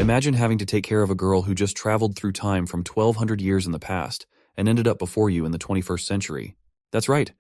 Imagine having to take care of a girl who just traveled through time from 1200 years in the past and ended up before you in the 21st century. That's right.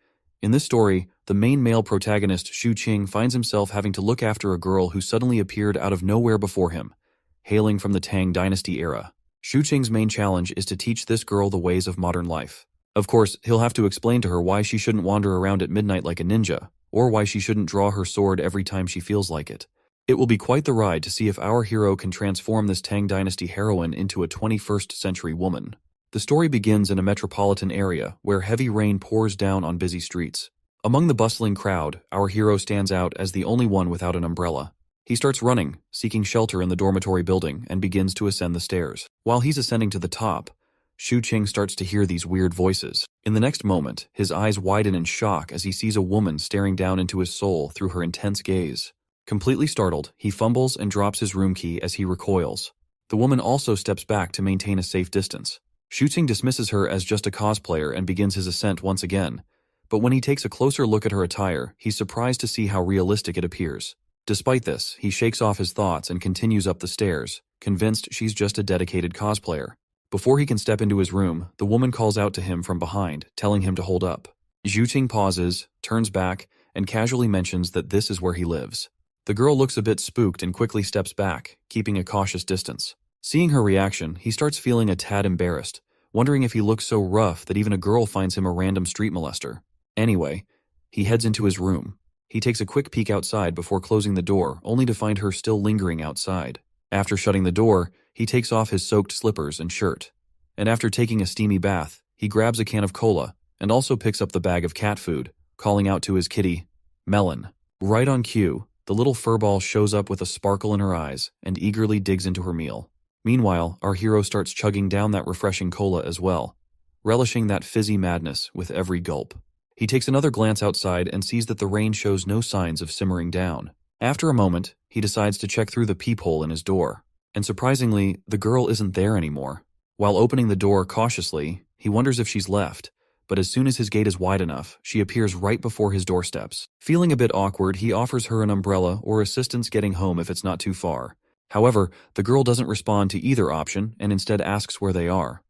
In this story, the main male protagonist, Xu Qing, finds himself having to look after a girl who suddenly appeared out of nowhere before him, hailing from the Tang Dynasty era. Xu Qing's main challenge is to teach this girl the ways of modern life. Of course, he'll have to explain to her why she shouldn't wander around at midnight like a ninja, or why she shouldn't draw her sword every time she feels like it. It will be quite the ride to see if our hero can transform this Tang Dynasty heroine into a 21st century woman. The story begins in a metropolitan area where heavy rain pours down on busy streets. Among the bustling crowd, our hero stands out as the only one without an umbrella. He starts running, seeking shelter in the dormitory building, and begins to ascend the stairs. While he's ascending to the top, Xu Qing starts to hear these weird voices. In the next moment, his eyes widen in shock as he sees a woman staring down into his soul through her intense gaze. Completely startled, he fumbles and drops his room key as he recoils. The woman also steps back to maintain a safe distance. Xu Qing dismisses her as just a cosplayer and begins his ascent once again. But when he takes a closer look at her attire, he's surprised to see how realistic it appears. Despite this, he shakes off his thoughts and continues up the stairs, convinced she's just a dedicated cosplayer. Before he can step into his room, the woman calls out to him from behind, telling him to hold up. Xu Qing pauses, turns back, and casually mentions that this is where he lives. The girl looks a bit spooked and quickly steps back, keeping a cautious distance. Seeing her reaction, he starts feeling a tad embarrassed, wondering if he looks so rough that even a girl finds him a random street molester. Anyway, he heads into his room. He takes a quick peek outside before closing the door, only to find her still lingering outside. After shutting the door, he takes off his soaked slippers and shirt. And after taking a steamy bath, he grabs a can of cola and also picks up the bag of cat food, calling out to his kitty, Melon. Right on cue, the little furball shows up with a sparkle in her eyes and eagerly digs into her meal. Meanwhile, our hero starts chugging down that refreshing cola as well, relishing that fizzy madness with every gulp. He takes another glance outside and sees that the rain shows no signs of simmering down. After a moment, he decides to check through the peephole in his door. And surprisingly, the girl isn't there anymore. While opening the door cautiously, he wonders if she's left, but as soon as his gate is wide enough, she appears right before his doorsteps. Feeling a bit awkward, he offers her an umbrella or assistance getting home if it's not too far. However, the girl doesn't respond to either option and instead asks where they are.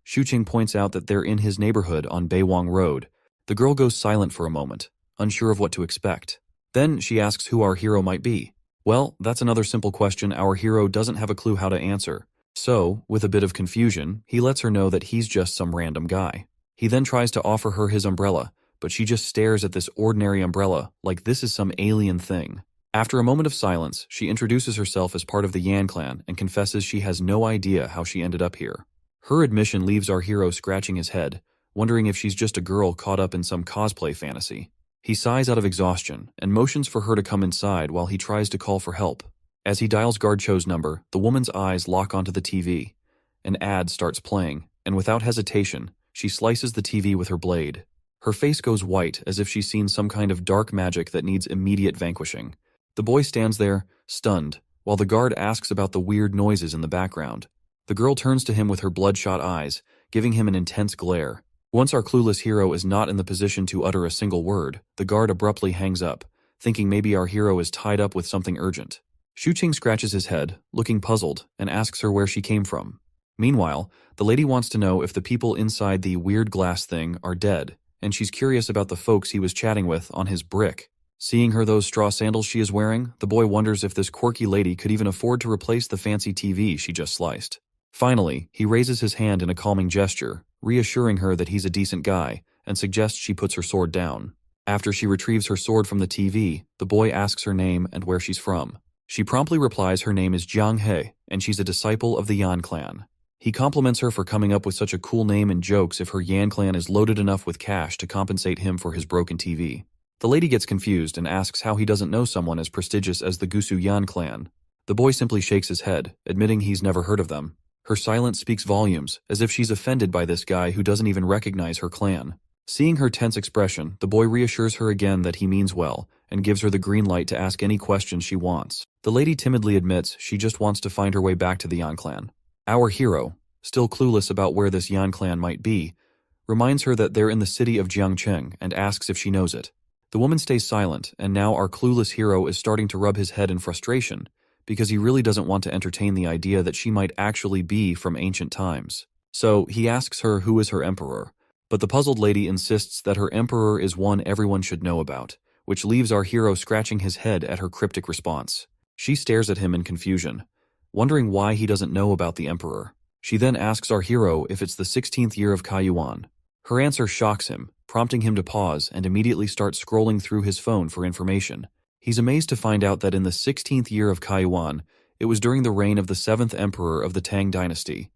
Xu Qing points out that they're in his neighborhood on Beiwang Road. The girl goes silent for a moment, unsure of what to expect. Then she asks who our hero might be. Well, that's another simple question our hero doesn't have a clue how to answer. So, with a bit of confusion, he lets her know that he's just some random guy. He then tries to offer her his umbrella, but she just stares at this ordinary umbrella like this is some alien thing. After a moment of silence, she introduces herself as part of the Yan clan and confesses she has no idea how she ended up here. Her admission leaves our hero scratching his head, wondering if she's just a girl caught up in some cosplay fantasy. He sighs out of exhaustion and motions for her to come inside while he tries to call for help. As he dials Guard Cho's number, the woman's eyes lock onto the TV. An ad starts playing, and without hesitation, she slices the TV with her blade. Her face goes white as if she's seen some kind of dark magic that needs immediate vanquishing. The boy stands there, stunned, while the guard asks about the weird noises in the background. The girl turns to him with her bloodshot eyes, giving him an intense glare. Once our clueless hero is not in the position to utter a single word, the guard abruptly hangs up, thinking maybe our hero is tied up with something urgent. Xu Qing scratches his head, looking puzzled, and asks her where she came from. Meanwhile, the lady wants to know if the people inside the weird glass thing are dead, and she's curious about the folks he was chatting with on his brick. Seeing her those straw sandals she is wearing, the boy wonders if this quirky lady could even afford to replace the fancy TV she just sliced. Finally, he raises his hand in a calming gesture, reassuring her that he's a decent guy, and suggests she puts her sword down. After she retrieves her sword from the TV, the boy asks her name and where she's from. She promptly replies her name is Jiang He, and she's a disciple of the Yan clan. He compliments her for coming up with such a cool name and jokes if her Yan clan is loaded enough with cash to compensate him for his broken TV. The lady gets confused and asks how he doesn't know someone as prestigious as the Gusu Yan clan. The boy simply shakes his head, admitting he's never heard of them. Her silence speaks volumes, as if she's offended by this guy who doesn't even recognize her clan. Seeing her tense expression, the boy reassures her again that he means well, and gives her the green light to ask any questions she wants. The lady timidly admits she just wants to find her way back to the Yan clan. Our hero, still clueless about where this Yan clan might be, reminds her that they're in the city of Jiangcheng and asks if she knows it. The woman stays silent, and now our clueless hero is starting to rub his head in frustration, because he really doesn't want to entertain the idea that she might actually be from ancient times. So he asks her who is her emperor, but the puzzled lady insists that her emperor is one everyone should know about, which leaves our hero scratching his head at her cryptic response. She stares at him in confusion, wondering why he doesn't know about the emperor. She then asks our hero if it's the 16th year of Kaiyuan. Her answer shocks him, prompting him to pause and immediately start scrolling through his phone for information. He's amazed to find out that in the 16th year of Kaiyuan, it was during the reign of the 7th emperor of the Tang dynasty,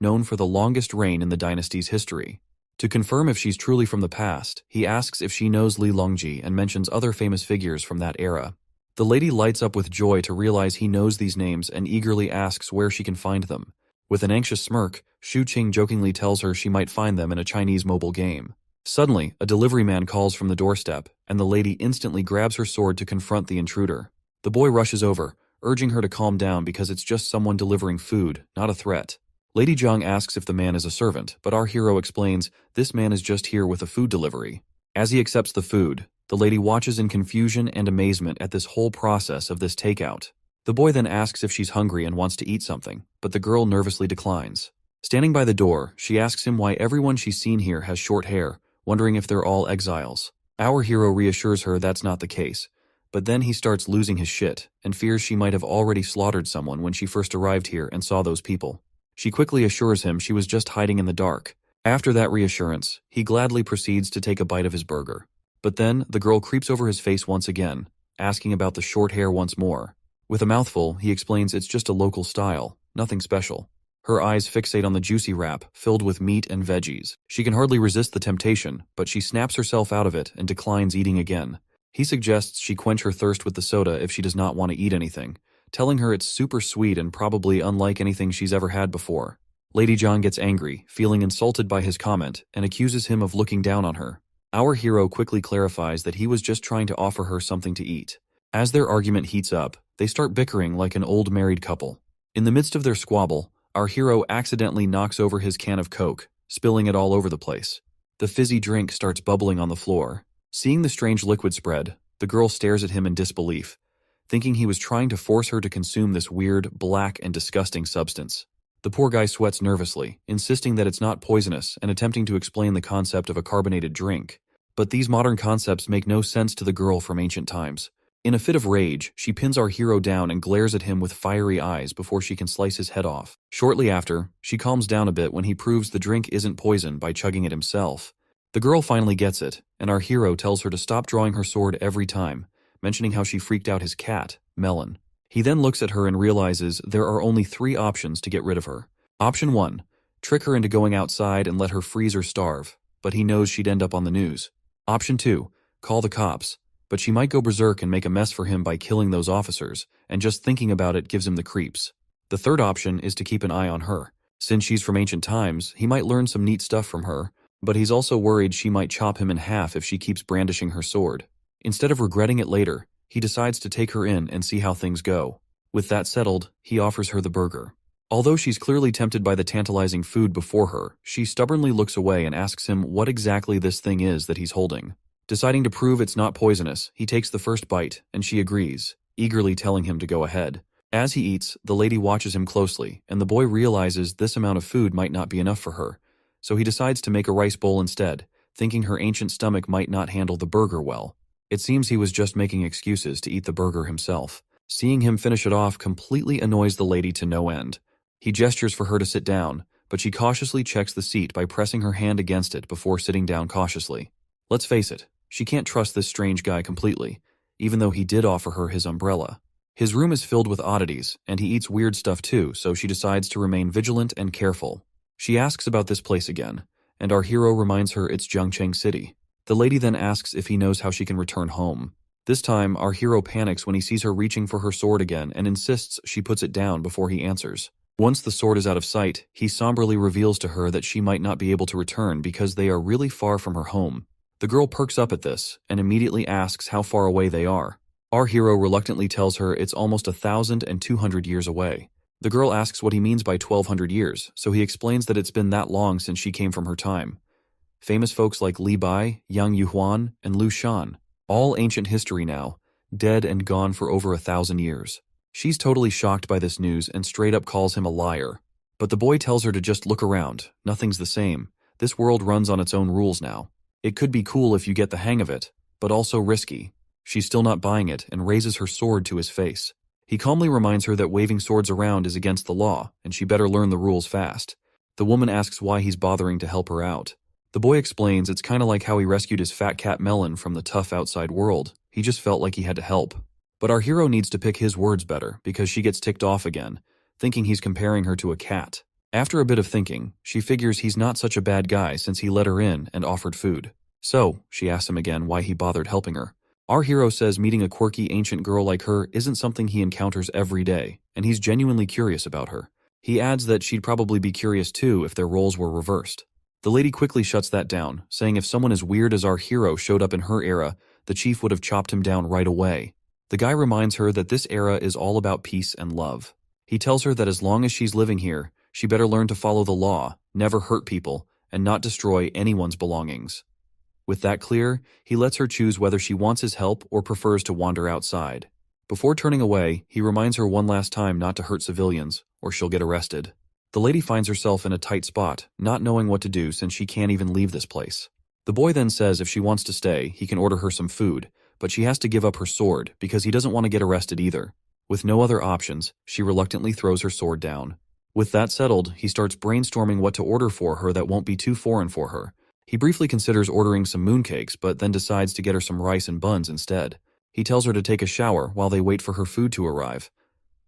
known for the longest reign in the dynasty's history. To confirm if she's truly from the past, he asks if she knows Li Longji and mentions other famous figures from that era. The lady lights up with joy to realize he knows these names and eagerly asks where she can find them. With an anxious smirk, Xu Qing jokingly tells her she might find them in a Chinese mobile game. Suddenly, a delivery man calls from the doorstep, and the lady instantly grabs her sword to confront the intruder. The boy rushes over, urging her to calm down because it's just someone delivering food, not a threat. Lady Zhang asks if the man is a servant, but our hero explains this man is just here with a food delivery. As he accepts the food, the lady watches in confusion and amazement at this whole process of this takeout. The boy then asks if she's hungry and wants to eat something, but the girl nervously declines. Standing by the door, she asks him why everyone she's seen here has short hair, wondering if they're all exiles. Our hero reassures her that's not the case, but then he starts losing his shit and fears she might have already slaughtered someone when she first arrived here and saw those people. She quickly assures him she was just hiding in the dark. After that reassurance, he gladly proceeds to take a bite of his burger. But then, the girl creeps over his face once again, asking about the short hair once more. With a mouthful, he explains it's just a local style, nothing special. Her eyes fixate on the juicy wrap, filled with meat and veggies. She can hardly resist the temptation, but she snaps herself out of it and declines eating again. He suggests she quench her thirst with the soda if she does not want to eat anything, telling her it's super sweet and probably unlike anything she's ever had before. Lady Zhang gets angry, feeling insulted by his comment, and accuses him of looking down on her. Our hero quickly clarifies that he was just trying to offer her something to eat. As their argument heats up, they start bickering like an old married couple. In the midst of their squabble, our hero accidentally knocks over his can of Coke, spilling it all over the place. The fizzy drink starts bubbling on the floor. Seeing the strange liquid spread, the girl stares at him in disbelief, thinking he was trying to force her to consume this weird, black, and disgusting substance. The poor guy sweats nervously, insisting that it's not poisonous and attempting to explain the concept of a carbonated drink. But these modern concepts make no sense to the girl from ancient times. In a fit of rage, she pins our hero down and glares at him with fiery eyes before she can slice his head off. Shortly after, she calms down a bit when he proves the drink isn't poison by chugging it himself. The girl finally gets it, and our hero tells her to stop drawing her sword every time, mentioning how she freaked out his cat, Melon. He then looks at her and realizes there are only 3 options to get rid of her. Option 1, trick her into going outside and let her freeze or starve, but he knows she'd end up on the news. Option 2, call the cops, but she might go berserk and make a mess for him by killing those officers, and just thinking about it gives him the creeps. The third option is to keep an eye on her. Since she's from ancient times, he might learn some neat stuff from her, but he's also worried she might chop him in half if she keeps brandishing her sword. Instead of regretting it later, he decides to take her in and see how things go. With that settled, he offers her the burger. Although she's clearly tempted by the tantalizing food before her, she stubbornly looks away and asks him what exactly this thing is that he's holding. Deciding to prove it's not poisonous, he takes the first bite, and she agrees, eagerly telling him to go ahead. As he eats, the lady watches him closely, and the boy realizes this amount of food might not be enough for her, so he decides to make a rice bowl instead, thinking her ancient stomach might not handle the burger well. It seems he was just making excuses to eat the burger himself. Seeing him finish it off completely annoys the lady to no end. He gestures for her to sit down, but she cautiously checks the seat by pressing her hand against it before sitting down cautiously. Let's face it, she can't trust this strange guy completely, even though he did offer her his umbrella. His room is filled with oddities, and he eats weird stuff too, so she decides to remain vigilant and careful. She asks about this place again, and our hero reminds her it's Zhangcheng City. The lady then asks if he knows how she can return home. This time, our hero panics when he sees her reaching for her sword again and insists she puts it down before he answers. Once the sword is out of sight, he somberly reveals to her that she might not be able to return because they are really far from her home. The girl perks up at this and immediately asks how far away they are. Our hero reluctantly tells her it's almost 1,200 years away. The girl asks what he means by 1,200 years, so he explains that it's been that long since she came from her time. Famous folks like Li Bai, Yang Yuhuan, and Lu Shan, all ancient history now, dead and gone for over 1,000 years. She's totally shocked by this news and straight up calls him a liar. But the boy tells her to just look around. Nothing's the same. This world runs on its own rules now. It could be cool if you get the hang of it, but also risky. She's still not buying it and raises her sword to his face. He calmly reminds her that waving swords around is against the law, and she better learn the rules fast. The woman asks why he's bothering to help her out. The boy explains it's kinda like how he rescued his fat cat Melon from the tough outside world. He just felt like he had to help. But our hero needs to pick his words better because she gets ticked off again, thinking he's comparing her to a cat. After a bit of thinking, she figures he's not such a bad guy since he let her in and offered food. So, she asks him again why he bothered helping her. Our hero says meeting a quirky ancient girl like her isn't something he encounters every day, and he's genuinely curious about her. He adds that she'd probably be curious too if their roles were reversed. The lady quickly shuts that down, saying if someone as weird as our hero showed up in her era, the chief would have chopped him down right away. The guy reminds her that this era is all about peace and love. He tells her that as long as she's living here, she better learn to follow the law, never hurt people, and not destroy anyone's belongings. With that clear, he lets her choose whether she wants his help or prefers to wander outside. Before turning away, he reminds her one last time not to hurt civilians, or she'll get arrested. The lady finds herself in a tight spot, not knowing what to do since she can't even leave this place. The boy then says if she wants to stay, he can order her some food, but she has to give up her sword because he doesn't want to get arrested either. With no other options, she reluctantly throws her sword down. With that settled, he starts brainstorming what to order for her that won't be too foreign for her. He briefly considers ordering some mooncakes, but then decides to get her some rice and buns instead. He tells her to take a shower while they wait for her food to arrive.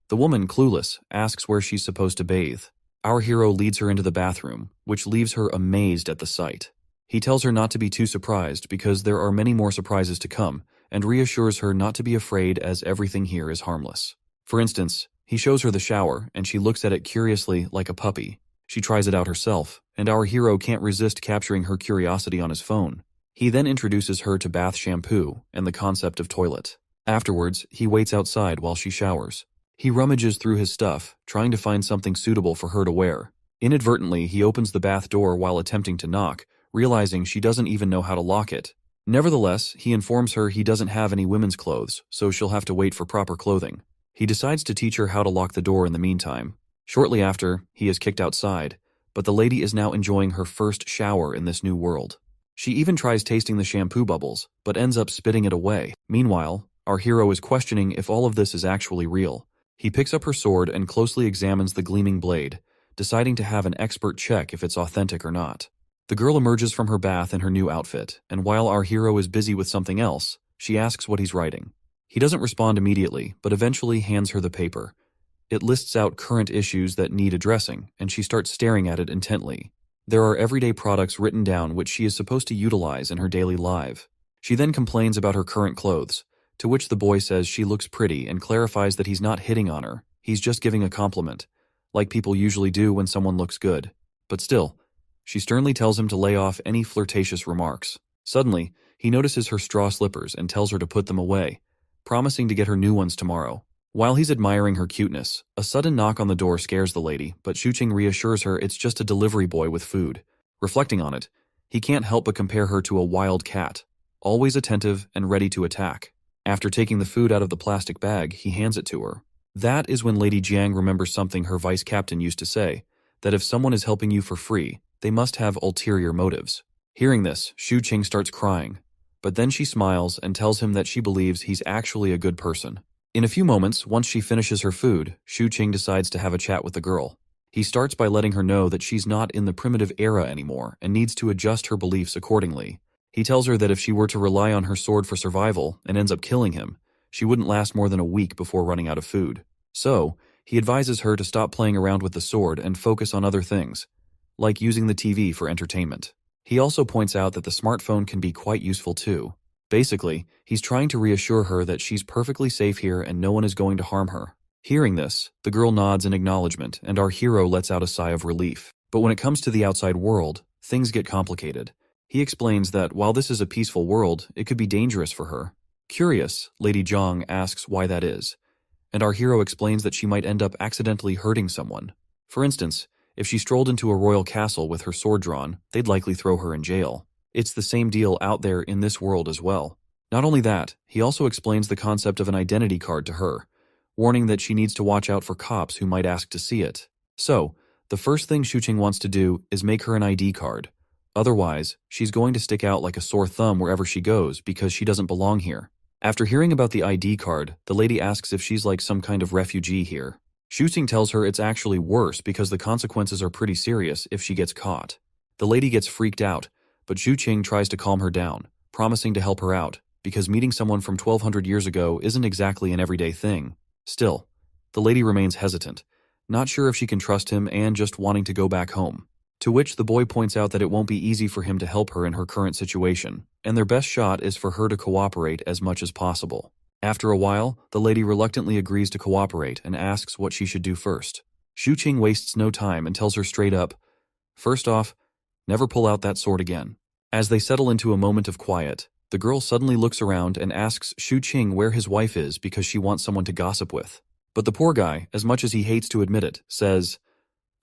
The woman, clueless, asks where she's supposed to bathe. Our hero leads her into the bathroom, which leaves her amazed at the sight. He tells her not to be too surprised because there are many more surprises to come, and reassures her not to be afraid as everything here is harmless. For instance, he shows her the shower, and she looks at it curiously like a puppy. She tries it out herself, and our hero can't resist capturing her curiosity on his phone. He then introduces her to bath shampoo and the concept of toilet. Afterwards, he waits outside while she showers. He rummages through his stuff, trying to find something suitable for her to wear. Inadvertently, he opens the bath door while attempting to knock, realizing she doesn't even know how to lock it. Nevertheless, he informs her he doesn't have any women's clothes, so she'll have to wait for proper clothing. He decides to teach her how to lock the door in the meantime. Shortly after, he is kicked outside, but the lady is now enjoying her first shower in this new world. She even tries tasting the shampoo bubbles, but ends up spitting it away. Meanwhile, our hero is questioning if all of this is actually real. He picks up her sword and closely examines the gleaming blade, deciding to have an expert check if it's authentic or not. The girl emerges from her bath in her new outfit, and while our hero is busy with something else, she asks what he's writing. He doesn't respond immediately, but eventually hands her the paper. It lists out current issues that need addressing, and she starts staring at it intently. There are everyday products written down which she is supposed to utilize in her daily life. She then complains about her current clothes, to which the boy says she looks pretty and clarifies that he's not hitting on her, he's just giving a compliment, like people usually do when someone looks good. But still, she sternly tells him to lay off any flirtatious remarks. Suddenly, he notices her straw slippers and tells her to put them away, promising to get her new ones tomorrow. While he's admiring her cuteness, a sudden knock on the door scares the lady, but Shuqing reassures her it's just a delivery boy with food. Reflecting on it, he can't help but compare her to a wild cat, always attentive and ready to attack. After taking the food out of the plastic bag, he hands it to her. That is when Lady Jiang remembers something her vice captain used to say, that if someone is helping you for free, they must have ulterior motives. Hearing this, Shuqing starts crying, but then she smiles and tells him that she believes he's actually a good person. In a few moments, once she finishes her food, Shuqing decides to have a chat with the girl. He starts by letting her know that she's not in the primitive era anymore and needs to adjust her beliefs accordingly. He tells her that if she were to rely on her sword for survival and ends up killing him, she wouldn't last more than a week before running out of food. So, he advises her to stop playing around with the sword and focus on other things, like using the TV for entertainment. He also points out that the smartphone can be quite useful too. Basically, he's trying to reassure her that she's perfectly safe here and no one is going to harm her. Hearing this, the girl nods in acknowledgement and our hero lets out a sigh of relief. But when it comes to the outside world, things get complicated. He explains that while this is a peaceful world, it could be dangerous for her. Curious, Lady Jiang asks why that is, and our hero explains that she might end up accidentally hurting someone. For instance, if she strolled into a royal castle with her sword drawn, they'd likely throw her in jail. It's the same deal out there in this world as well. Not only that, he also explains the concept of an identity card to her, warning that she needs to watch out for cops who might ask to see it. So, the first thing Shuqing wants to do is make her an ID card. Otherwise, she's going to stick out like a sore thumb wherever she goes because she doesn't belong here. After hearing about the ID card, the lady asks if she's like some kind of refugee here. Shuqing tells her it's actually worse because the consequences are pretty serious if she gets caught. The lady gets freaked out, but Shuqing tries to calm her down, promising to help her out, because meeting someone from 1200 years ago isn't exactly an everyday thing. Still, the lady remains hesitant, not sure if she can trust him and just wanting to go back home. To which the boy points out that it won't be easy for him to help her in her current situation, and their best shot is for her to cooperate as much as possible. After a while, the lady reluctantly agrees to cooperate and asks what she should do first. Shuqing wastes no time and tells her straight up, first off, never pull out that sword again. As they settle into a moment of quiet, the girl suddenly looks around and asks Shuqing where his wife is because she wants someone to gossip with. But the poor guy, as much as he hates to admit it, says,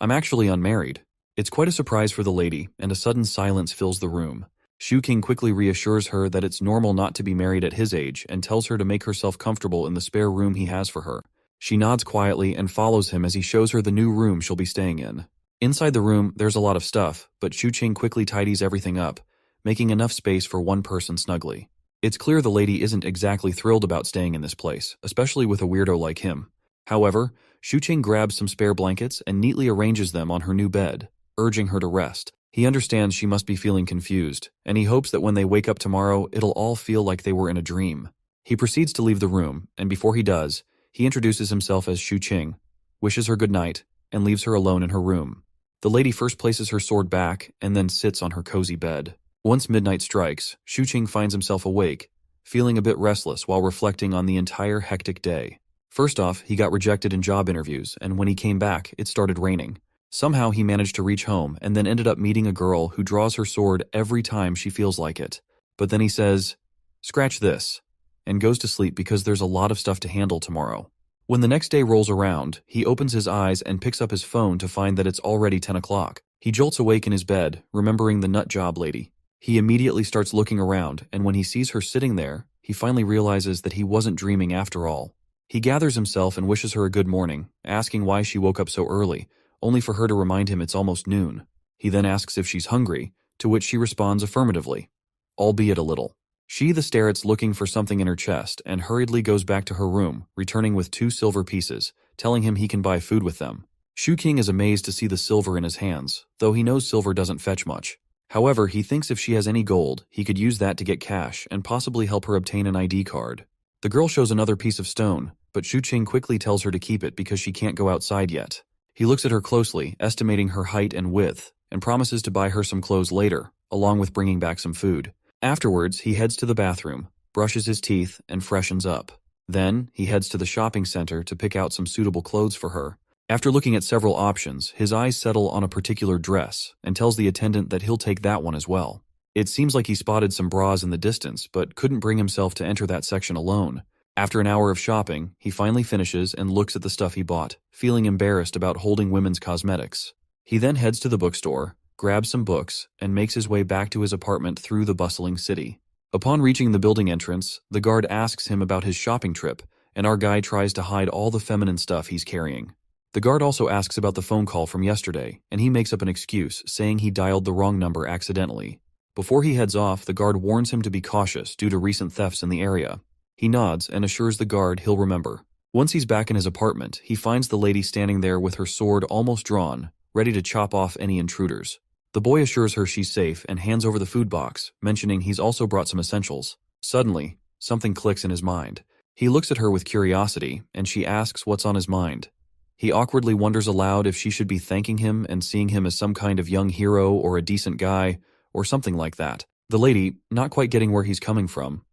I'm actually unmarried. It's quite a surprise for the lady, and a sudden silence fills the room. Shuqing quickly reassures her that it's normal not to be married at his age and tells her to make herself comfortable in the spare room he has for her. She nods quietly and follows him as he shows her the new room she'll be staying in. Inside the room, there's a lot of stuff, but Shuqing quickly tidies everything up, making enough space for one person snugly. It's clear the lady isn't exactly thrilled about staying in this place, especially with a weirdo like him. However, Shuqing grabs some spare blankets and neatly arranges them on her new bed, urging her to rest. He understands she must be feeling confused, and he hopes that when they wake up tomorrow, it'll all feel like they were in a dream. He proceeds to leave the room, and before he does, he introduces himself as Shuqing, wishes her good night, and leaves her alone in her room. The lady first places her sword back and then sits on her cozy bed. Once midnight strikes, Shuqing finds himself awake, feeling a bit restless while reflecting on the entire hectic day. First off, he got rejected in job interviews, and when he came back, it started raining. Somehow he managed to reach home and then ended up meeting a girl who draws her sword every time she feels like it. But then he says, scratch this, and goes to sleep because there's a lot of stuff to handle tomorrow. When the next day rolls around, he opens his eyes and picks up his phone to find that it's already 10 o'clock. He jolts awake in his bed, remembering the nut job lady. He immediately starts looking around, and when he sees her sitting there, he finally realizes that he wasn't dreaming after all. He gathers himself and wishes her a good morning, asking why she woke up so early, only for her to remind him it's almost noon. He then asks if she's hungry, to which she responds affirmatively, albeit a little. She starts looking for something in her chest and hurriedly goes back to her room, returning with 2 silver pieces, telling him he can buy food with them. Shuqing is amazed to see the silver in his hands, though he knows silver doesn't fetch much. However, he thinks if she has any gold, he could use that to get cash and possibly help her obtain an ID card. The girl shows another piece of stone, but Shuqing quickly tells her to keep it because she can't go outside yet. He looks at her closely, estimating her height and width, and promises to buy her some clothes later, along with bringing back some food. Afterwards, he heads to the bathroom, brushes his teeth, and freshens up. Then, he heads to the shopping center to pick out some suitable clothes for her. After looking at several options, his eyes settle on a particular dress, and tells the attendant that he'll take that one as well. It seems like he spotted some bras in the distance, but couldn't bring himself to enter that section alone. After an hour of shopping, he finally finishes and looks at the stuff he bought, feeling embarrassed about holding women's cosmetics. He then heads to the bookstore, grabs some books, and makes his way back to his apartment through the bustling city. Upon reaching the building entrance, the guard asks him about his shopping trip, and our guy tries to hide all the feminine stuff he's carrying. The guard also asks about the phone call from yesterday, and he makes up an excuse, saying he dialed the wrong number accidentally. Before he heads off, the guard warns him to be cautious due to recent thefts in the area. He nods and assures the guard he'll remember. Once he's back in his apartment, he finds the lady standing there with her sword almost drawn, ready to chop off any intruders. The boy assures her she's safe and hands over the food box, mentioning he's also brought some essentials. Suddenly, something clicks in his mind. He looks at her with curiosity, and she asks what's on his mind. He awkwardly wonders aloud if she should be thanking him and seeing him as some kind of young hero or a decent guy, or something like that. The lady, not quite getting where he's coming from,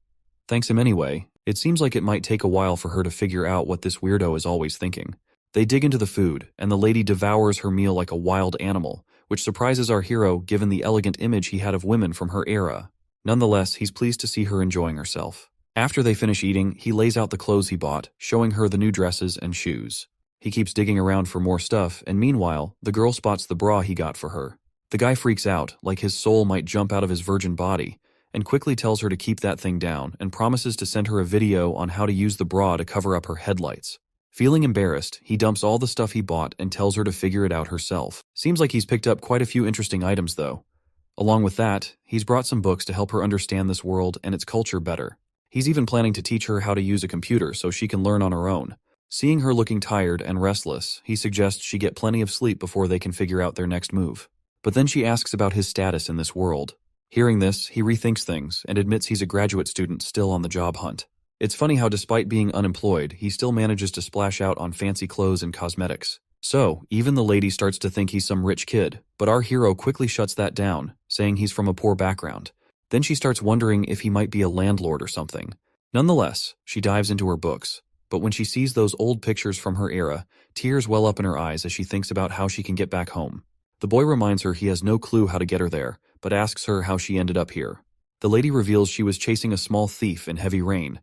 thanks him anyway. It seems like it might take a while for her to figure out what this weirdo is always thinking. They dig into the food, and the lady devours her meal like a wild animal, which surprises our hero given the elegant image he had of women from her era. Nonetheless, he's pleased to see her enjoying herself. After they finish eating, he lays out the clothes he bought, showing her the new dresses and shoes. He keeps digging around for more stuff, and meanwhile, the girl spots the bra he got for her. The guy freaks out, like his soul might jump out of his virgin body, and quickly tells her to keep that thing down and promises to send her a video on how to use the bra to cover up her headlights. Feeling embarrassed, he dumps all the stuff he bought and tells her to figure it out herself. Seems like he's picked up quite a few interesting items though. Along with that, he's brought some books to help her understand this world and its culture better. He's even planning to teach her how to use a computer so she can learn on her own. Seeing her looking tired and restless, he suggests she get plenty of sleep before they can figure out their next move. But then she asks about his status in this world. Hearing this, he rethinks things and admits he's a graduate student still on the job hunt. It's funny how despite being unemployed, he still manages to splash out on fancy clothes and cosmetics. So, even the lady starts to think he's some rich kid, but our hero quickly shuts that down, saying he's from a poor background. Then she starts wondering if he might be a landlord or something. Nonetheless, she dives into her books. But when she sees those old pictures from her era, tears well up in her eyes as she thinks about how she can get back home. The boy reminds her he has no clue how to get her there, but asks her how she ended up here. The lady reveals she was chasing a small thief in heavy rain,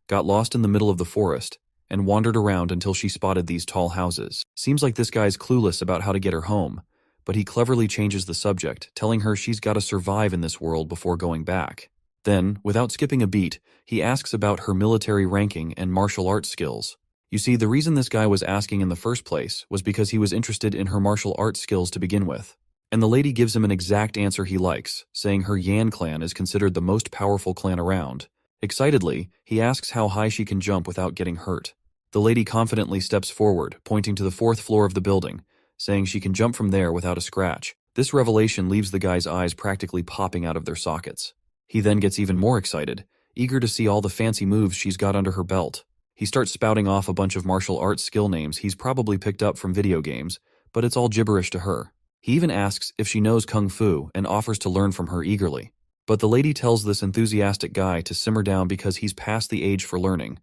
got lost in the middle of the forest, and wandered around until she spotted these tall houses. Seems like this guy's clueless about how to get her home, but he cleverly changes the subject, telling her she's got to survive in this world before going back. Then, without skipping a beat, he asks about her military ranking and martial arts skills. You see, the reason this guy was asking in the first place was because he was interested in her martial arts skills to begin with. And the lady gives him an exact answer he likes, saying her Yan clan is considered the most powerful clan around. Excitedly, he asks how high she can jump without getting hurt. The lady confidently steps forward, pointing to the 4th floor of the building, saying she can jump from there without a scratch. This revelation leaves the guy's eyes practically popping out of their sockets. He then gets even more excited, eager to see all the fancy moves she's got under her belt. He starts spouting off a bunch of martial arts skill names he's probably picked up from video games, but it's all gibberish to her. He even asks if she knows Kung Fu and offers to learn from her eagerly. But the lady tells this enthusiastic guy to simmer down because he's past the age for learning,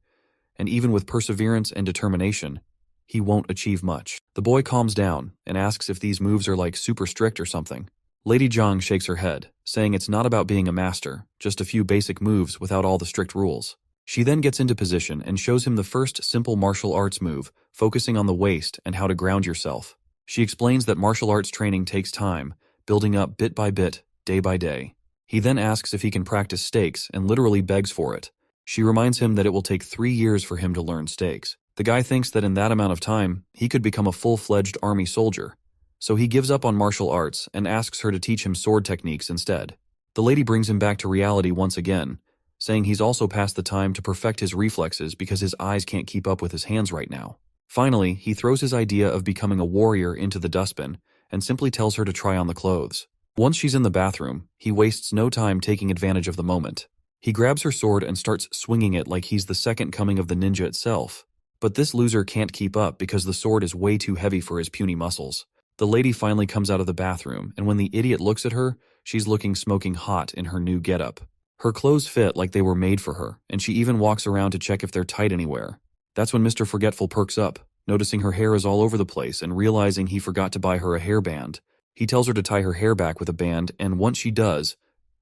and even with perseverance and determination, he won't achieve much. The boy calms down and asks if these moves are like super strict or something. Lady Zhang shakes her head, saying it's not about being a master, just a few basic moves without all the strict rules. She then gets into position and shows him the first simple martial arts move, focusing on the waist and how to ground yourself. She explains that martial arts training takes time, building up bit by bit, day by day. He then asks if he can practice stakes and literally begs for it. She reminds him that it will take 3 years for him to learn stakes. The guy thinks that in that amount of time, he could become a full-fledged army soldier. So he gives up on martial arts and asks her to teach him sword techniques instead. The lady brings him back to reality once again, saying he's also past the time to perfect his reflexes because his eyes can't keep up with his hands right now. Finally, he throws his idea of becoming a warrior into the dustbin and simply tells her to try on the clothes. Once she's in the bathroom, he wastes no time taking advantage of the moment. He grabs her sword and starts swinging it like he's the second coming of the ninja itself. But this loser can't keep up because the sword is way too heavy for his puny muscles. The lady finally comes out of the bathroom, and when the idiot looks at her, she's looking smoking hot in her new getup. Her clothes fit like they were made for her, and she even walks around to check if they're tight anywhere. That's when Mr. Forgetful perks up, noticing her hair is all over the place and realizing he forgot to buy her a hairband. He tells her to tie her hair back with a band, and once she does,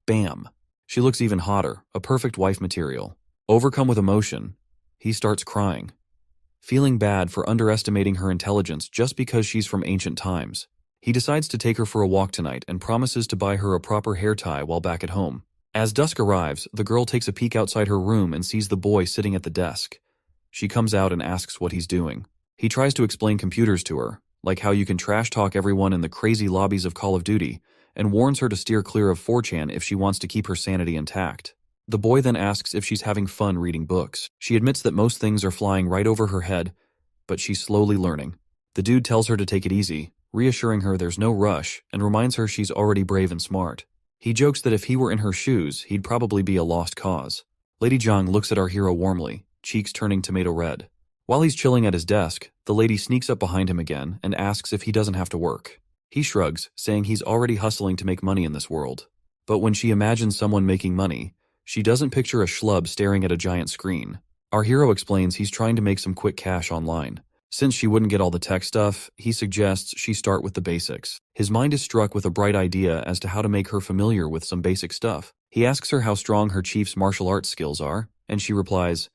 bam! She looks even hotter, a perfect wife material. Overcome with emotion, he starts crying, feeling bad for underestimating her intelligence just because she's from ancient times. He decides to take her for a walk tonight and promises to buy her a proper hair tie while back at home. As dusk arrives, the girl takes a peek outside her room and sees the boy sitting at the desk. She comes out and asks what he's doing. He tries to explain computers to her, like how you can trash talk everyone in the crazy lobbies of Call of Duty, and warns her to steer clear of 4chan if she wants to keep her sanity intact. The boy then asks if she's having fun reading books. She admits that most things are flying right over her head, but she's slowly learning. The dude tells her to take it easy, reassuring her there's no rush, and reminds her she's already brave and smart. He jokes that if he were in her shoes, he'd probably be a lost cause. Lady Zhang looks at our hero warmly, cheeks turning tomato red. While he's chilling at his desk, the lady sneaks up behind him again and asks if he doesn't have to work. He shrugs, saying he's already hustling to make money in this world. But when she imagines someone making money, she doesn't picture a schlub staring at a giant screen. Our hero explains he's trying to make some quick cash online. Since she wouldn't get all the tech stuff, he suggests she start with the basics. His mind is struck with a bright idea as to how to make her familiar with some basic stuff. He asks her how strong her chief's martial arts skills are, and she replies,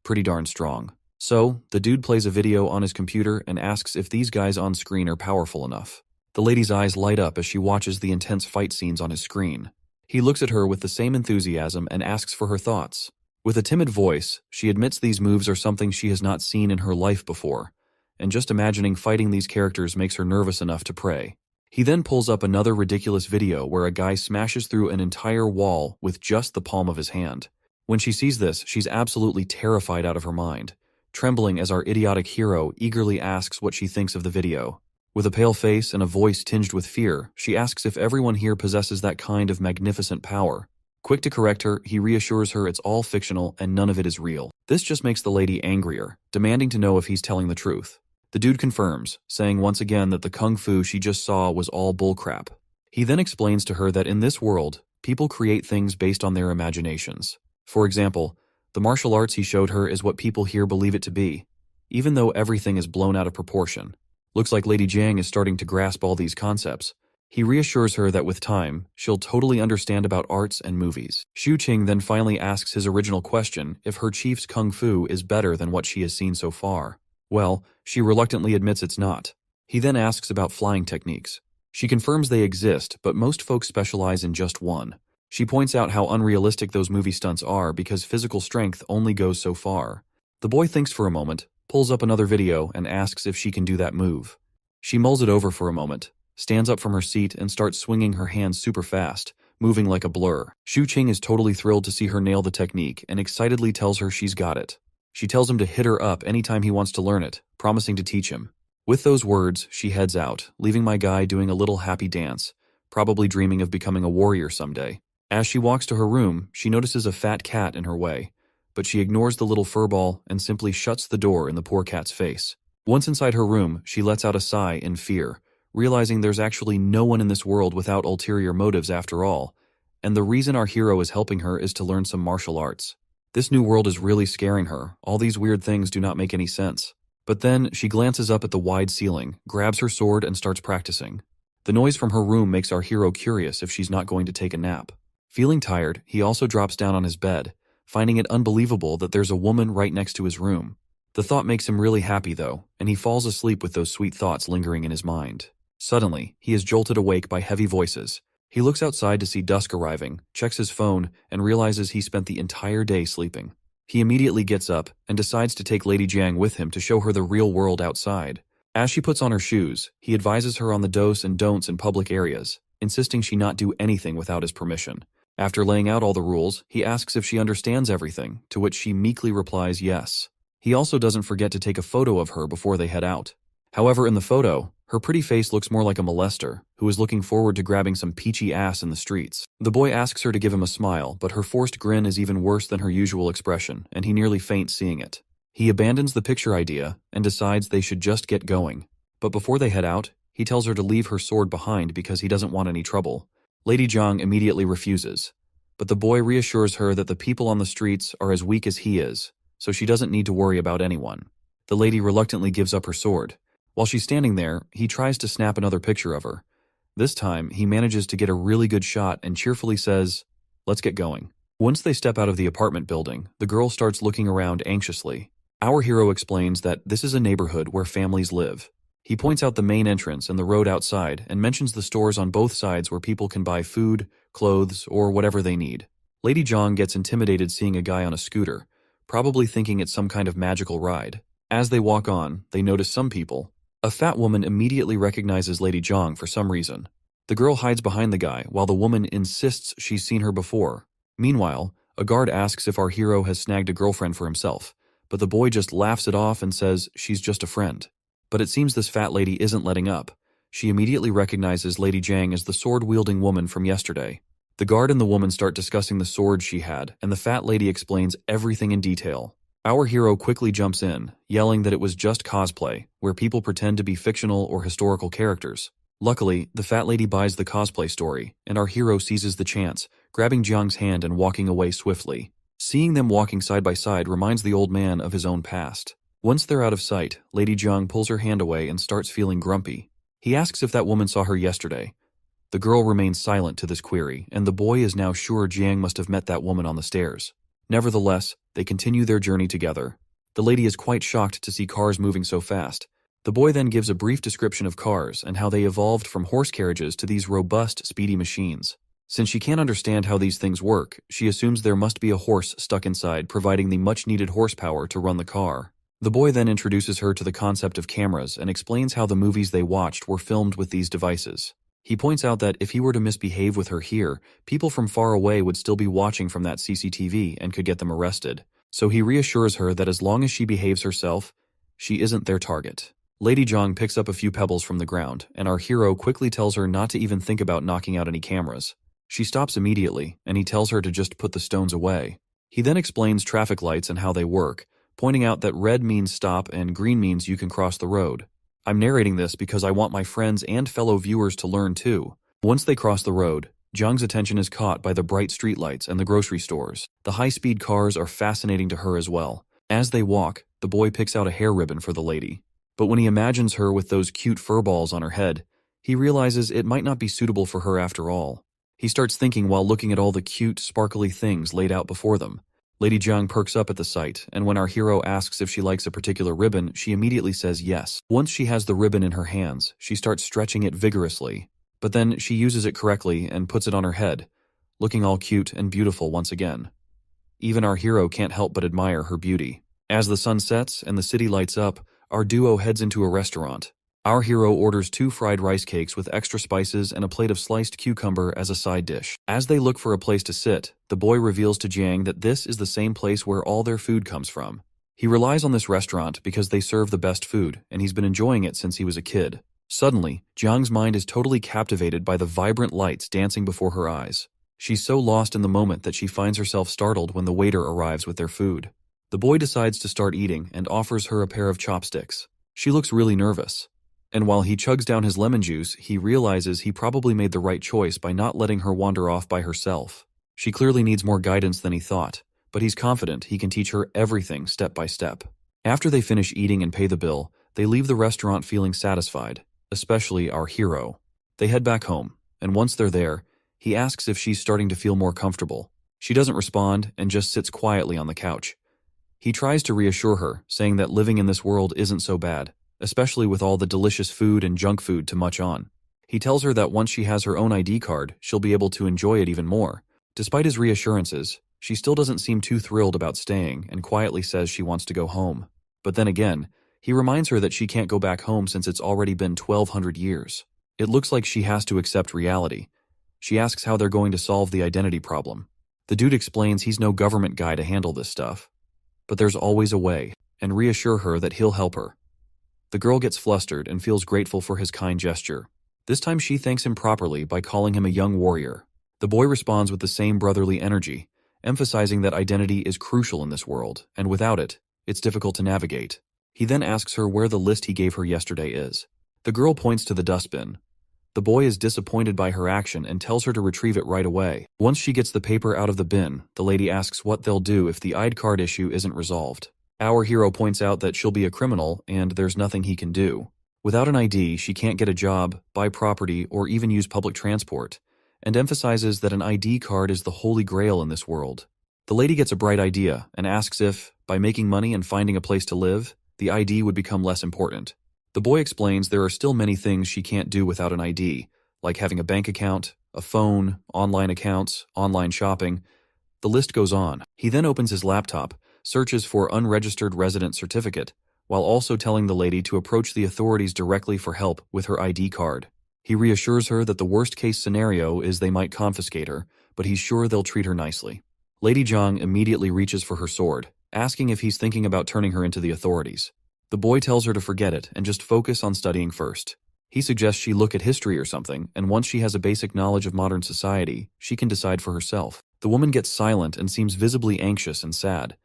"Pretty darn strong." So, the dude plays a video on his computer and asks if these guys on screen are powerful enough. The lady's eyes light up as she watches the intense fight scenes on his screen. He looks at her with the same enthusiasm and asks for her thoughts. With a timid voice, she admits these moves are something she has not seen in her life before, and just imagining fighting these characters makes her nervous enough to pray. He then pulls up another ridiculous video where a guy smashes through an entire wall with just the palm of his hand. When she sees this, she's absolutely terrified out of her mind, trembling as our idiotic hero eagerly asks what she thinks of the video. With a pale face and a voice tinged with fear, she asks if everyone here possesses that kind of magnificent power. Quick to correct her, he reassures her it's all fictional and none of it is real. This just makes the lady angrier, demanding to know if he's telling the truth. The dude confirms, saying once again that the kung fu she just saw was all bullcrap. He then explains to her that in this world, people create things based on their imaginations. For example, the martial arts he showed her is what people here believe it to be, even though everything is blown out of proportion. Looks like Lady Jiang is starting to grasp all these concepts. He reassures her that with time, she'll totally understand about arts and movies. Xu Qing then finally asks his original question if her chief's kung fu is better than what she has seen so far. Well, she reluctantly admits it's not. He then asks about flying techniques. She confirms they exist, but most folks specialize in just one. She points out how unrealistic those movie stunts are because physical strength only goes so far. The boy thinks for a moment, pulls up another video, and asks if she can do that move. She mulls it over for a moment, stands up from her seat, and starts swinging her hands super fast, moving like a blur. Xu Qing is totally thrilled to see her nail the technique and excitedly tells her she's got it. She tells him to hit her up anytime he wants to learn it, promising to teach him. With those words, she heads out, leaving my guy doing a little happy dance, probably dreaming of becoming a warrior someday. As she walks to her room, she notices a fat cat in her way, but she ignores the little furball and simply shuts the door in the poor cat's face. Once inside her room, she lets out a sigh in fear, realizing there's actually no one in this world without ulterior motives after all, and the reason our hero is helping her is to learn some martial arts. This new world is really scaring her. All these weird things do not make any sense. But then, she glances up at the wide ceiling, grabs her sword, and starts practicing. The noise from her room makes our hero curious if she's not going to take a nap. Feeling tired, he also drops down on his bed, finding it unbelievable that there's a woman right next to his room. The thought makes him really happy though, and he falls asleep with those sweet thoughts lingering in his mind. Suddenly, he is jolted awake by heavy voices. He looks outside to see dusk arriving, checks his phone, and realizes he spent the entire day sleeping. He immediately gets up and decides to take Lady Jiang with him to show her the real world outside. As she puts on her shoes, he advises her on the do's and don'ts in public areas, insisting she not do anything without his permission. After laying out all the rules, he asks if she understands everything, to which she meekly replies yes. He also doesn't forget to take a photo of her before they head out. However, in the photo, her pretty face looks more like a molester, who is looking forward to grabbing some peachy ass in the streets. The boy asks her to give him a smile, but her forced grin is even worse than her usual expression, and he nearly faints seeing it. He abandons the picture idea, and decides they should just get going. But before they head out, he tells her to leave her sword behind because he doesn't want any trouble. Lady Jiang immediately refuses, but the boy reassures her that the people on the streets are as weak as he is, so she doesn't need to worry about anyone. The lady reluctantly gives up her sword. While she's standing there, he tries to snap another picture of her. This time, he manages to get a really good shot and cheerfully says, "Let's get going." Once they step out of the apartment building, the girl starts looking around anxiously. Our hero explains that this is a neighborhood where families live. He points out the main entrance and the road outside and mentions the stores on both sides where people can buy food, clothes, or whatever they need. Lady Jiang gets intimidated seeing a guy on a scooter, probably thinking it's some kind of magical ride. As they walk on, they notice some people. A fat woman immediately recognizes Lady Jiang for some reason. The girl hides behind the guy while the woman insists she's seen her before. Meanwhile, a guard asks if our hero has snagged a girlfriend for himself, but the boy just laughs it off and says she's just a friend. But it seems this fat lady isn't letting up. She immediately recognizes Lady Jiang as the sword-wielding woman from yesterday. The guard and the woman start discussing the sword she had, and the fat lady explains everything in detail. Our hero quickly jumps in, yelling that it was just cosplay, where people pretend to be fictional or historical characters. Luckily, the fat lady buys the cosplay story, and our hero seizes the chance, grabbing Jiang's hand and walking away swiftly. Seeing them walking side by side reminds the old man of his own past. Once they're out of sight, Lady Jiang pulls her hand away and starts feeling grumpy. He asks if that woman saw her yesterday. The girl remains silent to this query, and the boy is now sure Jiang must have met that woman on the stairs. Nevertheless, they continue their journey together. The lady is quite shocked to see cars moving so fast. The boy then gives a brief description of cars and how they evolved from horse carriages to these robust, speedy machines. Since she can't understand how these things work, she assumes there must be a horse stuck inside providing the much-needed horsepower to run the car. The boy then introduces her to the concept of cameras and explains how the movies they watched were filmed with these devices. He points out that if he were to misbehave with her here, people from far away would still be watching from that CCTV and could get them arrested. So he reassures her that as long as she behaves herself, she isn't their target. Lady Zhang picks up a few pebbles from the ground, and our hero quickly tells her not to even think about knocking out any cameras. She stops immediately, and he tells her to just put the stones away. He then explains traffic lights and how they work, pointing out that red means stop and green means you can cross the road. I'm narrating this because I want my friends and fellow viewers to learn too. Once they cross the road, Zhang's attention is caught by the bright streetlights and the grocery stores. The high-speed cars are fascinating to her as well. As they walk, the boy picks out a hair ribbon for the lady. But when he imagines her with those cute fur balls on her head, he realizes it might not be suitable for her after all. He starts thinking while looking at all the cute, sparkly things laid out before them. Lady Zhang perks up at the sight, and when our hero asks if she likes a particular ribbon, she immediately says yes. Once she has the ribbon in her hands, she starts stretching it vigorously, but then she uses it correctly and puts it on her head, looking all cute and beautiful once again. Even our hero can't help but admire her beauty. As the sun sets and the city lights up, our duo heads into a restaurant. Our hero orders 2 fried rice cakes with extra spices and a plate of sliced cucumber as a side dish. As they look for a place to sit, the boy reveals to Jiang that this is the same place where all their food comes from. He relies on this restaurant because they serve the best food, and he's been enjoying it since he was a kid. Suddenly, Jiang's mind is totally captivated by the vibrant lights dancing before her eyes. She's so lost in the moment that she finds herself startled when the waiter arrives with their food. The boy decides to start eating and offers her a pair of chopsticks. She looks really nervous. And while he chugs down his lemon juice, he realizes he probably made the right choice by not letting her wander off by herself. She clearly needs more guidance than he thought, but he's confident he can teach her everything step by step. After they finish eating and pay the bill, they leave the restaurant feeling satisfied, especially our hero. They head back home, and once they're there, he asks if she's starting to feel more comfortable. She doesn't respond and just sits quietly on the couch. He tries to reassure her, saying that living in this world isn't so bad, especially with all the delicious food and junk food to munch on. He tells her that once she has her own ID card, she'll be able to enjoy it even more. Despite his reassurances, she still doesn't seem too thrilled about staying and quietly says she wants to go home. But then again, he reminds her that she can't go back home since it's already been 1,200 years. It looks like she has to accept reality. She asks how they're going to solve the identity problem. The dude explains he's no government guy to handle this stuff. But there's always a way, and reassure her that he'll help her. The girl gets flustered and feels grateful for his kind gesture. This time she thanks him properly by calling him a young warrior. The boy responds with the same brotherly energy, emphasizing that identity is crucial in this world, and without it, it's difficult to navigate. He then asks her where the list he gave her yesterday is. The girl points to the dustbin. The boy is disappointed by her action and tells her to retrieve it right away. Once she gets the paper out of the bin, the lady asks what they'll do if the ID card issue isn't resolved. Our hero points out that she'll be a criminal and there's nothing he can do. Without an ID, she can't get a job, buy property, or even use public transport, and emphasizes that an ID card is the holy grail in this world. The lady gets a bright idea and asks if, by making money and finding a place to live, the ID would become less important. The boy explains there are still many things she can't do without an ID, like having a bank account, a phone, online accounts, online shopping. The list goes on. He then opens his laptop, searches for unregistered resident certificate, while also telling the lady to approach the authorities directly for help with her ID card. He reassures her that the worst-case scenario is they might confiscate her, but he's sure they'll treat her nicely. Lady Zhang immediately reaches for her sword, asking if he's thinking about turning her into the authorities. The boy tells her to forget it and just focus on studying first. He suggests she look at history or something, and once she has a basic knowledge of modern society, she can decide for herself. The woman gets silent and seems visibly anxious and sad.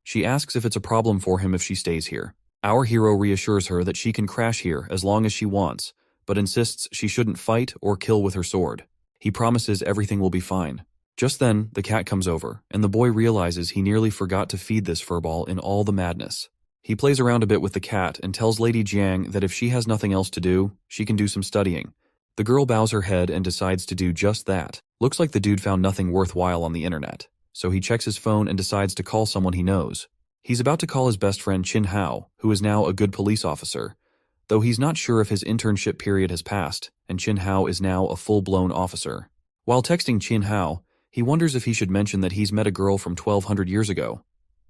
She asks if it's a problem for him if she stays here. Our hero reassures her that she can crash here as long as she wants, but insists she shouldn't fight or kill with her sword. He promises everything will be fine. Just then, the cat comes over, and the boy realizes he nearly forgot to feed this furball in all the madness. He plays around a bit with the cat and tells Lady Jiang that if she has nothing else to do, she can do some studying. The girl bows her head and decides to do just that. Looks like the dude found nothing worthwhile on the internet, so he checks his phone and decides to call someone he knows. He's about to call his best friend Qin Hao, who is now a good police officer, though he's not sure if his internship period has passed, and Qin Hao is now a full-blown officer. While texting Chin Hao, he wonders if he should mention that he's met a girl from 1200 years ago.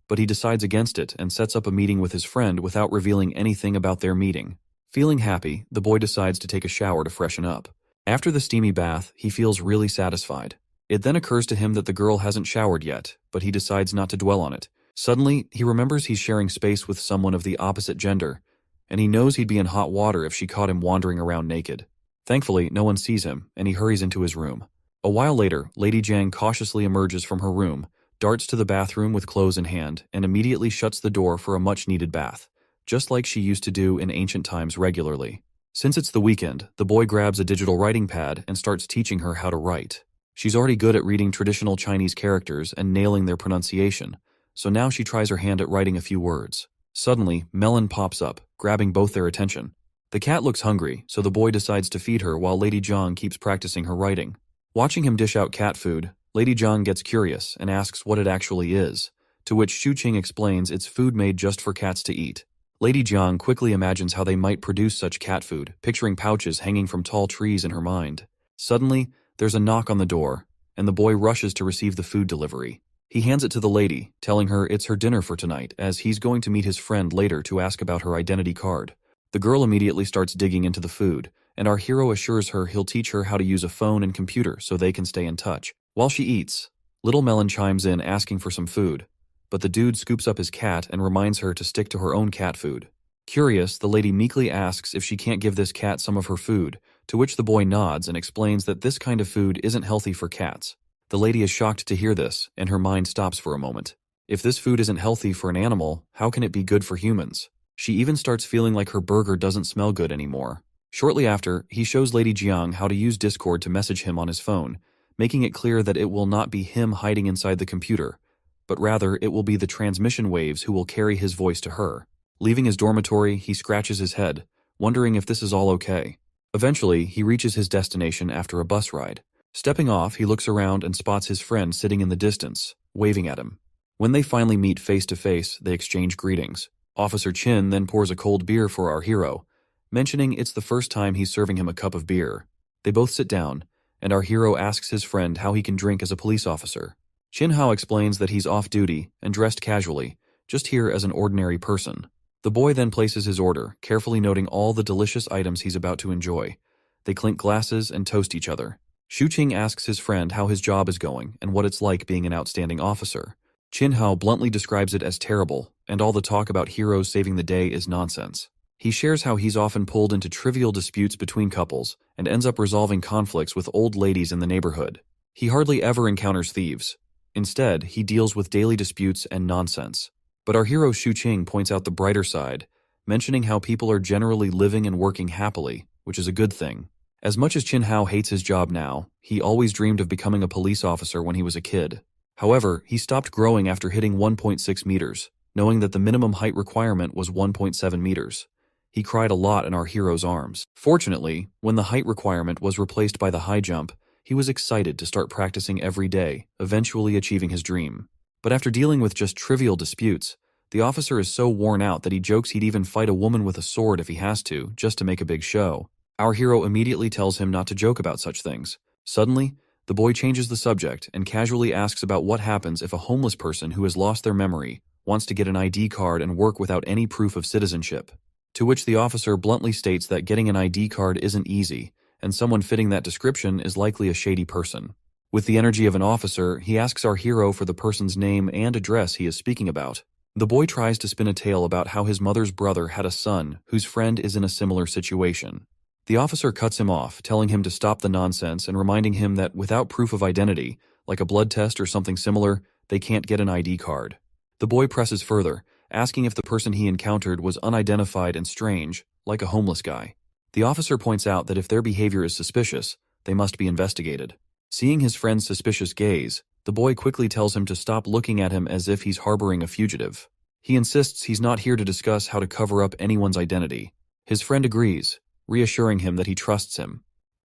But he decides against it and sets up a meeting with his friend without revealing anything about their meeting. Feeling happy, the boy decides to take a shower to freshen up. After the steamy bath, he feels really satisfied. It then occurs to him that the girl hasn't showered yet, but he decides not to dwell on it. Suddenly, he remembers he's sharing space with someone of the opposite gender, and he knows he'd be in hot water if she caught him wandering around naked. Thankfully, no one sees him, and he hurries into his room. A while later, Lady Jiang cautiously emerges from her room, darts to the bathroom with clothes in hand, and immediately shuts the door for a much-needed bath, just like she used to do in ancient times regularly. Since it's the weekend, the boy grabs a digital writing pad and starts teaching her how to write. She's already good at reading traditional Chinese characters and nailing their pronunciation, so now she tries her hand at writing a few words. Suddenly, Melon pops up, grabbing both their attention. The cat looks hungry, so the boy decides to feed her while Lady Jiang keeps practicing her writing. Watching him dish out cat food, Lady Jiang gets curious and asks what it actually is, to which Xu Qing explains it's food made just for cats to eat. Lady Jiang quickly imagines how they might produce such cat food, picturing pouches hanging from tall trees in her mind. Suddenly, there's a knock on the door, and the boy rushes to receive the food delivery. He hands it to the lady, telling her it's her dinner for tonight, as he's going to meet his friend later to ask about her identity card. The girl immediately starts digging into the food, and our hero assures her he'll teach her how to use a phone and computer so they can stay in touch. While she eats, Little Melon chimes in asking for some food, but the dude scoops up his cat and reminds her to stick to her own cat food. Curious, the lady meekly asks if she can't give this cat some of her food, to which the boy nods and explains that this kind of food isn't healthy for cats. The lady is shocked to hear this, and her mind stops for a moment. If this food isn't healthy for an animal, how can it be good for humans? She even starts feeling like her burger doesn't smell good anymore. Shortly after, he shows Lady Jiang how to use Discord to message him on his phone, making it clear that it will not be him hiding inside the computer, but rather it will be the transmission waves who will carry his voice to her. Leaving his dormitory, he scratches his head, wondering if this is all okay. Eventually, he reaches his destination after a bus ride. Stepping off, he looks around and spots his friend sitting in the distance, waving at him. When they finally meet face to face, they exchange greetings. Officer Chin then pours a cold beer for our hero, mentioning it's the first time he's serving him a cup of beer. They both sit down, and our hero asks his friend how he can drink as a police officer. Chin Hao explains that he's off duty and dressed casually, just here as an ordinary person. The boy then places his order, carefully noting all the delicious items he's about to enjoy. They clink glasses and toast each other. Xu Qing asks his friend how his job is going and what it's like being an outstanding officer. Chin Hao bluntly describes it as terrible, and all the talk about heroes saving the day is nonsense. He shares how he's often pulled into trivial disputes between couples and ends up resolving conflicts with old ladies in the neighborhood. He hardly ever encounters thieves. Instead, he deals with daily disputes and nonsense. But our hero Xu Qing points out the brighter side, mentioning how people are generally living and working happily, which is a good thing. As much as Chin Hao hates his job now, he always dreamed of becoming a police officer when he was a kid. However, he stopped growing after hitting 1.6 meters, knowing that the minimum height requirement was 1.7 meters. He cried a lot in our hero's arms. Fortunately, when the height requirement was replaced by the high jump, he was excited to start practicing every day, eventually achieving his dream. But after dealing with just trivial disputes, the officer is so worn out that he jokes he'd even fight a woman with a sword if he has to, just to make a big show. Our hero immediately tells him not to joke about such things. Suddenly, the boy changes the subject and casually asks about what happens if a homeless person who has lost their memory wants to get an ID card and work without any proof of citizenship. To which the officer bluntly states that getting an ID card isn't easy, and someone fitting that description is likely a shady person. With the energy of an officer, he asks our hero for the person's name and address he is speaking about. The boy tries to spin a tale about how his mother's brother had a son whose friend is in a similar situation. The officer cuts him off, telling him to stop the nonsense and reminding him that without proof of identity, like a blood test or something similar, they can't get an ID card. The boy presses further, asking if the person he encountered was unidentified and strange, like a homeless guy. The officer points out that if their behavior is suspicious, they must be investigated. Seeing his friend's suspicious gaze, the boy quickly tells him to stop looking at him as if he's harboring a fugitive. He insists he's not here to discuss how to cover up anyone's identity. His friend agrees, reassuring him that he trusts him.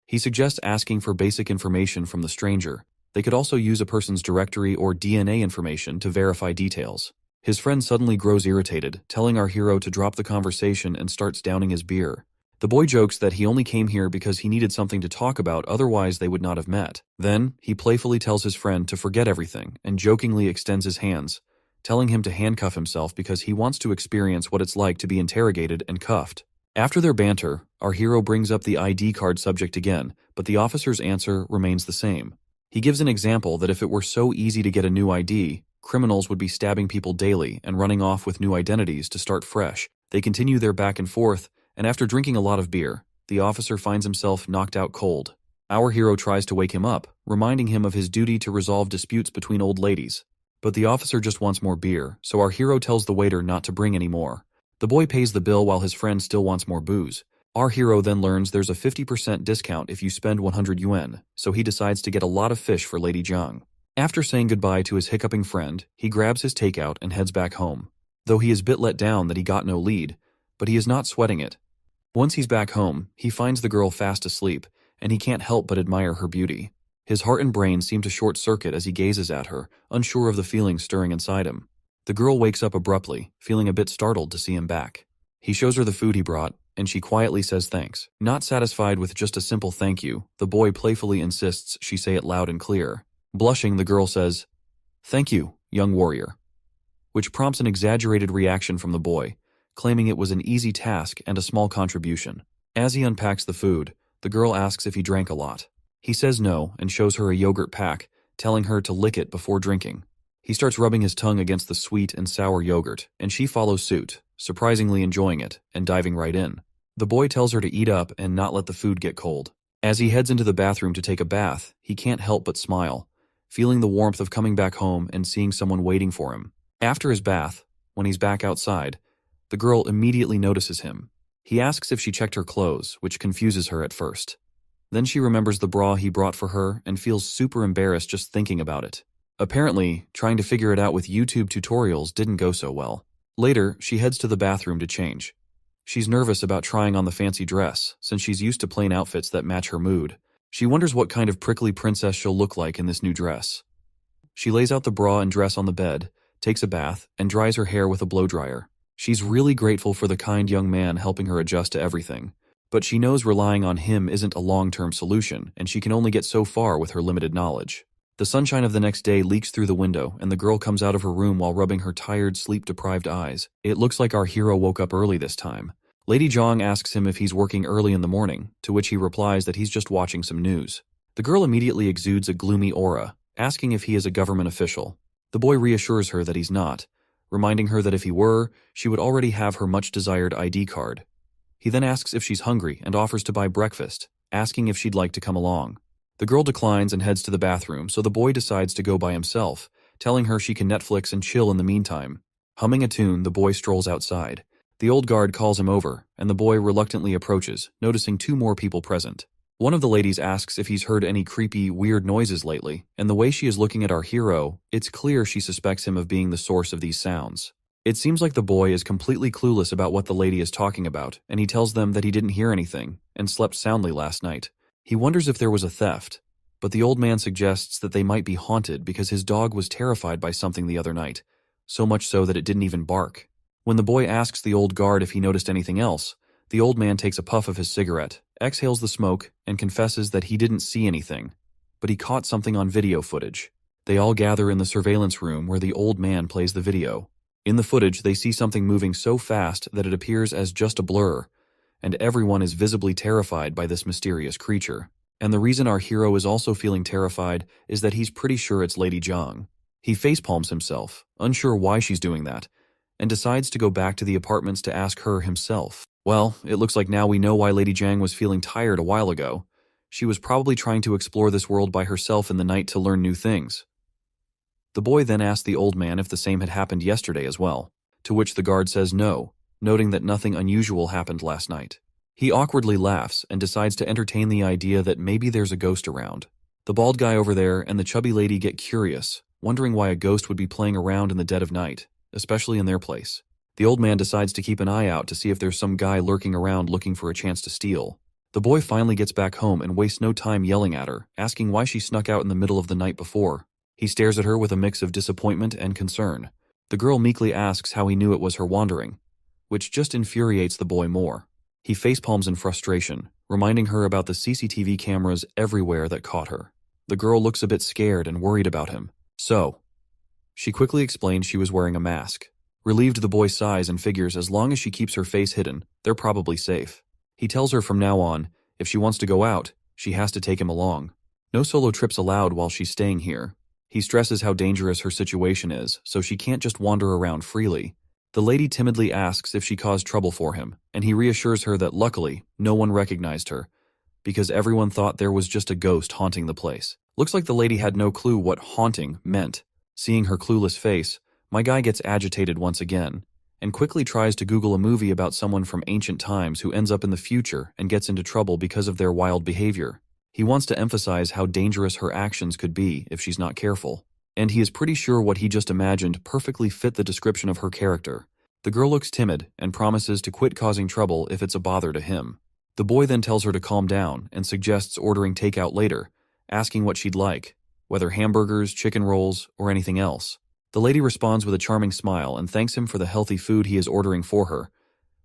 He suggests asking for basic information from the stranger. They could also use a person's directory or DNA information to verify details. His friend suddenly grows irritated, telling our hero to drop the conversation and starts downing his beer. The boy jokes that he only came here because he needed something to talk about, otherwise they would not have met. Then, he playfully tells his friend to forget everything and jokingly extends his hands, telling him to handcuff himself because he wants to experience what it's like to be interrogated and cuffed. After their banter, our hero brings up the ID card subject again, but the officer's answer remains the same. He gives an example that if it were so easy to get a new ID, criminals would be stabbing people daily and running off with new identities to start fresh. They continue their back and forth, and after drinking a lot of beer, the officer finds himself knocked out cold. Our hero tries to wake him up, reminding him of his duty to resolve disputes between old ladies. But the officer just wants more beer, so our hero tells the waiter not to bring any more. The boy pays the bill while his friend still wants more booze. Our hero then learns there's a 50% discount if you spend 100 yuan, so he decides to get a lot of fish for Lady Zhang. After saying goodbye to his hiccuping friend, he grabs his takeout and heads back home. Though he is a bit let down that he got no lead, but he is not sweating it. Once he's back home, he finds the girl fast asleep, and he can't help but admire her beauty. His heart and brain seem to short-circuit as he gazes at her, unsure of the feelings stirring inside him. The girl wakes up abruptly, feeling a bit startled to see him back. He shows her the food he brought, and she quietly says thanks. Not satisfied with just a simple thank you, the boy playfully insists she say it loud and clear. Blushing, the girl says, "Thank you, young warrior," which prompts an exaggerated reaction from the boy, claiming it was an easy task and a small contribution. As he unpacks the food, the girl asks if he drank a lot. He says no and shows her a yogurt pack, telling her to lick it before drinking. He starts rubbing his tongue against the sweet and sour yogurt, and she follows suit, surprisingly enjoying it and diving right in. The boy tells her to eat up and not let the food get cold. As he heads into the bathroom to take a bath, he can't help but smile, feeling the warmth of coming back home and seeing someone waiting for him. After his bath, when he's back outside, the girl immediately notices him. He asks if she checked her clothes, which confuses her at first. Then she remembers the bra he brought for her and feels super embarrassed just thinking about it. Apparently, trying to figure it out with YouTube tutorials didn't go so well. Later, she heads to the bathroom to change. She's nervous about trying on the fancy dress, since she's used to plain outfits that match her mood. She wonders what kind of prickly princess she'll look like in this new dress. She lays out the bra and dress on the bed, takes a bath, and dries her hair with a blow-dryer. She's really grateful for the kind young man helping her adjust to everything. But she knows relying on him isn't a long-term solution, and she can only get so far with her limited knowledge. The sunshine of the next day leaks through the window, and the girl comes out of her room while rubbing her tired, sleep-deprived eyes. It looks like our hero woke up early this time. Lady Zhang asks him if he's working early in the morning, to which he replies that he's just watching some news. The girl immediately exudes a gloomy aura, asking if he is a government official. The boy reassures her that he's not, reminding her that if he were, she would already have her much-desired ID card. He then asks if she's hungry and offers to buy breakfast, asking if she'd like to come along. The girl declines and heads to the bathroom, so the boy decides to go by himself, telling her she can Netflix and chill in the meantime. Humming a tune, the boy strolls outside. The old guard calls him over, and the boy reluctantly approaches, noticing two more people present. One of the ladies asks if he's heard any creepy, weird noises lately, and the way she is looking at our hero, it's clear she suspects him of being the source of these sounds. It seems like the boy is completely clueless about what the lady is talking about, and he tells them that he didn't hear anything, and slept soundly last night. He wonders if there was a theft, but the old man suggests that they might be haunted because his dog was terrified by something the other night, so much so that it didn't even bark. When the boy asks the old guard if he noticed anything else, the old man takes a puff of his cigarette, exhales the smoke, and confesses that he didn't see anything, but he caught something on video footage. They all gather in the surveillance room where the old man plays the video. In the footage, they see something moving so fast that it appears as just a blur, and everyone is visibly terrified by this mysterious creature. And the reason our hero is also feeling terrified is that he's pretty sure it's Lady Zhang. He facepalms himself, unsure why she's doing that, and decides to go back to the apartments to ask her himself. Well, it looks like now we know why Lady Zhang was feeling tired a while ago. She was probably trying to explore this world by herself in the night to learn new things. The boy then asks the old man if the same had happened yesterday as well, to which the guard says no, noting that nothing unusual happened last night. He awkwardly laughs and decides to entertain the idea that maybe there's a ghost around. The bald guy over there and the chubby lady get curious, wondering why a ghost would be playing around in the dead of night, especially in their place. The old man decides to keep an eye out to see if there's some guy lurking around looking for a chance to steal. The boy finally gets back home and wastes no time yelling at her, asking why she snuck out in the middle of the night before. He stares at her with a mix of disappointment and concern. The girl meekly asks how he knew it was her wandering, which just infuriates the boy more. He facepalms in frustration, reminding her about the CCTV cameras everywhere that caught her. The girl looks a bit scared and worried about him. So, she quickly explains she was wearing a mask. Relieved, the boy sighs and figures as long as she keeps her face hidden, they're probably safe. He tells her from now on, if she wants to go out, she has to take him along. No solo trips allowed while she's staying here. He stresses how dangerous her situation is, so she can't just wander around freely. The lady timidly asks if she caused trouble for him, and he reassures her that luckily, no one recognized her, because everyone thought there was just a ghost haunting the place. Looks like the lady had no clue what haunting meant. Seeing her clueless face, my guy gets agitated once again, and quickly tries to Google a movie about someone from ancient times who ends up in the future and gets into trouble because of their wild behavior. He wants to emphasize how dangerous her actions could be if she's not careful, and he is pretty sure what he just imagined perfectly fit the description of her character. The girl looks timid and promises to quit causing trouble if it's a bother to him. The boy then tells her to calm down and suggests ordering takeout later, asking what she'd like, whether hamburgers, chicken rolls, or anything else. The lady responds with a charming smile and thanks him for the healthy food he is ordering for her,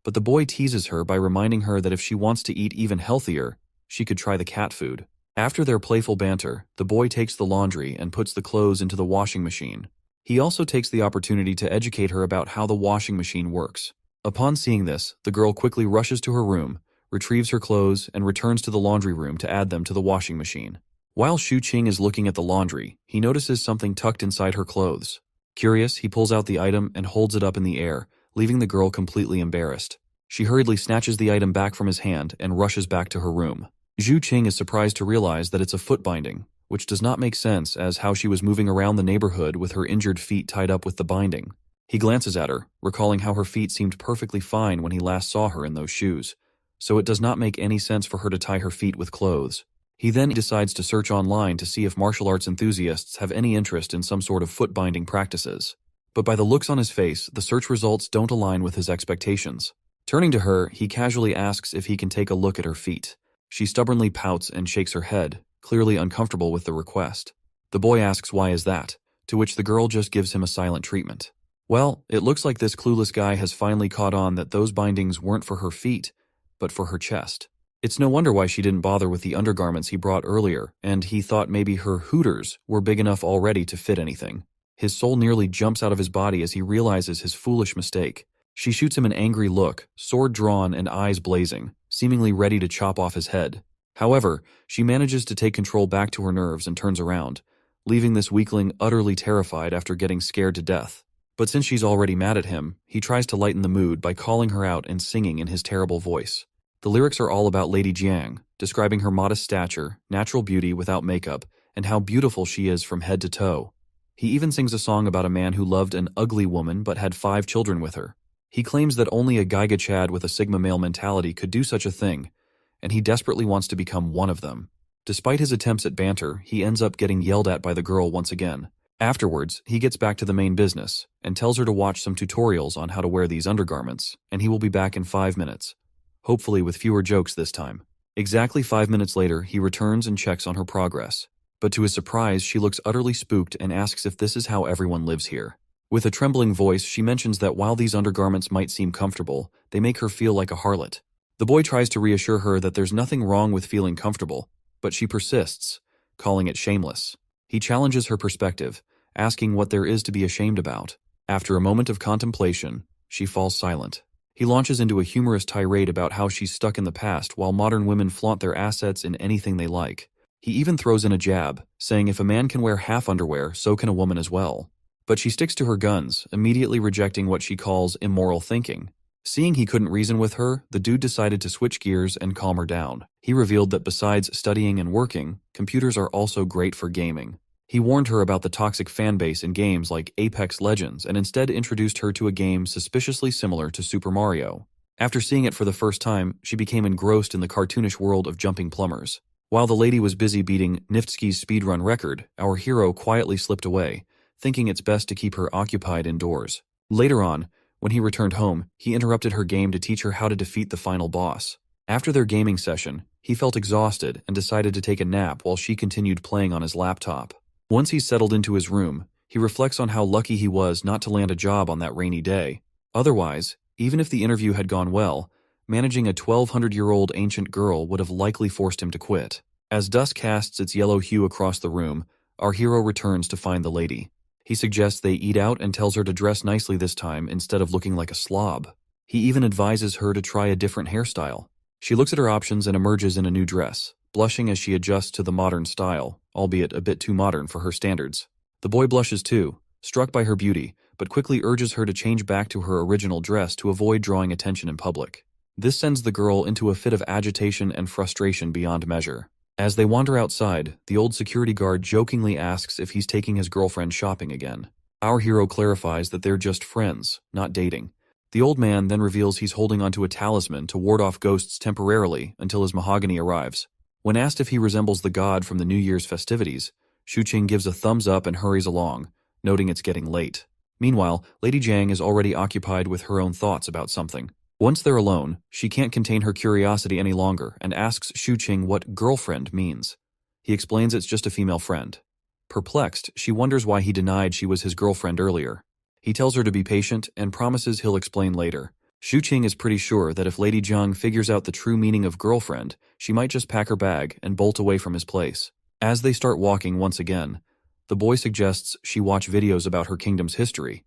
but the boy teases her by reminding her that if she wants to eat even healthier, she could try the cat food. After their playful banter, the boy takes the laundry and puts the clothes into the washing machine. He also takes the opportunity to educate her about how the washing machine works. Upon seeing this, the girl quickly rushes to her room, retrieves her clothes, and returns to the laundry room to add them to the washing machine. While Shu Qing is looking at the laundry, he notices something tucked inside her clothes. Curious, he pulls out the item and holds it up in the air, leaving the girl completely embarrassed. She hurriedly snatches the item back from his hand and rushes back to her room. Zhu Qing is surprised to realize that it's a foot binding, which does not make sense as how she was moving around the neighborhood with her injured feet tied up with the binding. He glances at her, recalling how her feet seemed perfectly fine when he last saw her in those shoes, so it does not make any sense for her to tie her feet with clothes. He then decides to search online to see if martial arts enthusiasts have any interest in some sort of foot binding practices. But by the looks on his face, the search results don't align with his expectations. Turning to her, he casually asks if he can take a look at her feet. She stubbornly pouts and shakes her head, clearly uncomfortable with the request. The boy asks why is that, to which the girl just gives him a silent treatment. Well, it looks like this clueless guy has finally caught on that those bindings weren't for her feet, but for her chest. It's no wonder why she didn't bother with the undergarments he brought earlier, and he thought maybe her hooters were big enough already to fit anything. His soul nearly jumps out of his body as he realizes his foolish mistake. She shoots him an angry look, sword drawn and eyes blazing, seemingly ready to chop off his head. However, she manages to take control back to her nerves and turns around, leaving this weakling utterly terrified after getting scared to death. But since she's already mad at him, he tries to lighten the mood by calling her out and singing in his terrible voice. The lyrics are all about Lady Jiang, describing her modest stature, natural beauty without makeup, and how beautiful she is from head to toe. He even sings a song about a man who loved an ugly woman but had 5 children with her. He claims that only a Gaiga Chad with a Sigma male mentality could do such a thing, and he desperately wants to become one of them. Despite his attempts at banter, he ends up getting yelled at by the girl once again. Afterwards, he gets back to the main business and tells her to watch some tutorials on how to wear these undergarments, and he will be back in 5 minutes. Hopefully with fewer jokes this time. Exactly 5 minutes later, he returns and checks on her progress. But to his surprise, she looks utterly spooked and asks if this is how everyone lives here. With a trembling voice, she mentions that while these undergarments might seem comfortable, they make her feel like a harlot. The boy tries to reassure her that there's nothing wrong with feeling comfortable, but she persists, calling it shameless. He challenges her perspective, asking what there is to be ashamed about. After a moment of contemplation, she falls silent. He launches into a humorous tirade about how she's stuck in the past while modern women flaunt their assets in anything they like. He even throws in a jab, saying if a man can wear half underwear, so can a woman as well. But she sticks to her guns, immediately rejecting what she calls immoral thinking. Seeing he couldn't reason with her, the dude decided to switch gears and calm her down. He revealed that besides studying and working, computers are also great for gaming. He warned her about the toxic fanbase in games like Apex Legends and instead introduced her to a game suspiciously similar to Super Mario. After seeing it for the first time, she became engrossed in the cartoonish world of jumping plumbers. While the lady was busy beating Niftsky's speedrun record, our hero quietly slipped away, thinking it's best to keep her occupied indoors. Later on, when he returned home, he interrupted her game to teach her how to defeat the final boss. After their gaming session, he felt exhausted and decided to take a nap while she continued playing on his laptop. Once he settled into his room, he reflects on how lucky he was not to land a job on that rainy day. Otherwise, even if the interview had gone well, managing a 1200-year-old ancient girl would have likely forced him to quit. As dusk casts its yellow hue across the room, our hero returns to find the lady. He suggests they eat out and tells her to dress nicely this time instead of looking like a slob. He even advises her to try a different hairstyle. She looks at her options and emerges in a new dress, blushing as she adjusts to the modern style, albeit a bit too modern for her standards. The boy blushes too, struck by her beauty, but quickly urges her to change back to her original dress to avoid drawing attention in public. This sends the girl into a fit of agitation and frustration beyond measure. As they wander outside, the old security guard jokingly asks if he's taking his girlfriend shopping again. Our hero clarifies that they're just friends, not dating. The old man then reveals he's holding onto a talisman to ward off ghosts temporarily until his mahogany arrives. When asked if he resembles the god from the New Year's festivities, Shuqing gives a thumbs up and hurries along, noting it's getting late. Meanwhile, Lady Jiang is already occupied with her own thoughts about something. Once they're alone, she can't contain her curiosity any longer and asks Shuqing what girlfriend means. He explains it's just a female friend. Perplexed, she wonders why he denied she was his girlfriend earlier. He tells her to be patient and promises he'll explain later. Shuqing is pretty sure that if Lady Jiang figures out the true meaning of girlfriend, she might just pack her bag and bolt away from his place. As they start walking once again, the boy suggests she watch videos about her kingdom's history,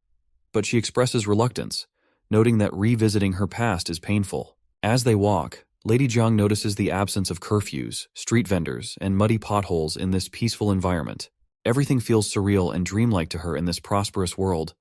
but she expresses reluctance, noting that revisiting her past is painful. As they walk, Lady Jiang notices the absence of curfews, street vendors, and muddy potholes in this peaceful environment. Everything feels surreal and dreamlike to her in this prosperous world.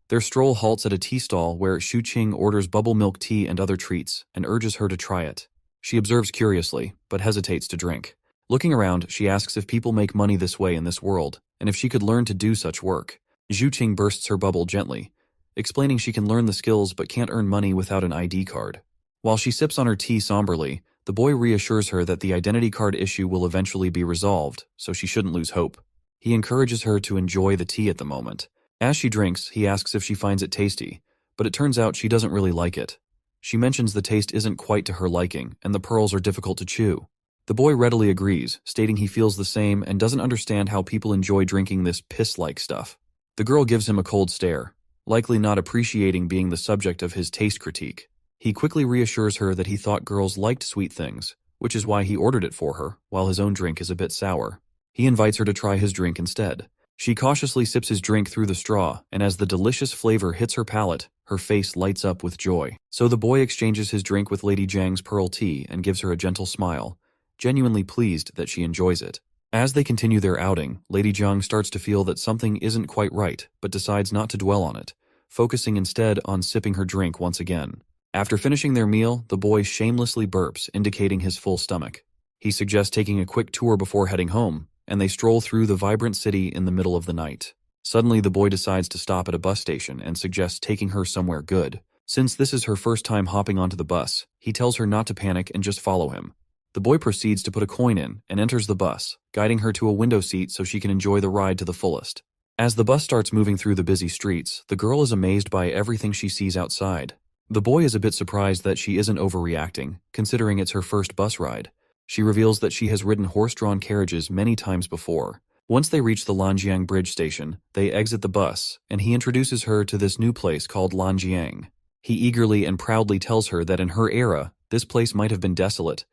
Their stroll halts at a tea stall where Shuqing orders bubble milk tea and other treats and urges her to try it. She observes curiously, but hesitates to drink. Looking around, she asks if people make money this way in this world, and if she could learn to do such work. Shuqing bursts her bubble gently, explaining she can learn the skills but can't earn money without an ID card. While she sips on her tea somberly, the boy reassures her that the identity card issue will eventually be resolved, so she shouldn't lose hope. He encourages her to enjoy the tea at the moment. As she drinks, he asks if she finds it tasty, but it turns out she doesn't really like it. She mentions the taste isn't quite to her liking, and the pearls are difficult to chew. The boy readily agrees, stating he feels the same and doesn't understand how people enjoy drinking this piss-like stuff. The girl gives him a cold stare, likely not appreciating being the subject of his taste critique. He quickly reassures her that he thought girls liked sweet things, which is why he ordered it for her, while his own drink is a bit sour. He invites her to try his drink instead. She cautiously sips his drink through the straw, and as the delicious flavor hits her palate, her face lights up with joy. So the boy exchanges his drink with Lady Jiang's pearl tea and gives her a gentle smile, genuinely pleased that she enjoys it. As they continue their outing, Lady Jiang starts to feel that something isn't quite right, but decides not to dwell on it, focusing instead on sipping her drink once again. After finishing their meal, the boy shamelessly burps, indicating his full stomach. He suggests taking a quick tour before heading home, and they stroll through the vibrant city in the middle of the night. Suddenly, the boy decides to stop at a bus station and suggests taking her somewhere good. Since this is her first time hopping onto the bus, he tells her not to panic and just follow him. The boy proceeds to put a coin in and enters the bus, guiding her to a window seat so she can enjoy the ride to the fullest. As the bus starts moving through the busy streets, the girl is amazed by everything she sees outside. The boy is a bit surprised that she isn't overreacting, considering it's her first bus ride. She reveals that she has ridden horse-drawn carriages many times before. Once they reach the Lanjiang Bridge station, they exit the bus, and he introduces her to this new place called Lanjiang. He eagerly and proudly tells her that in her era, this place might have been desolate,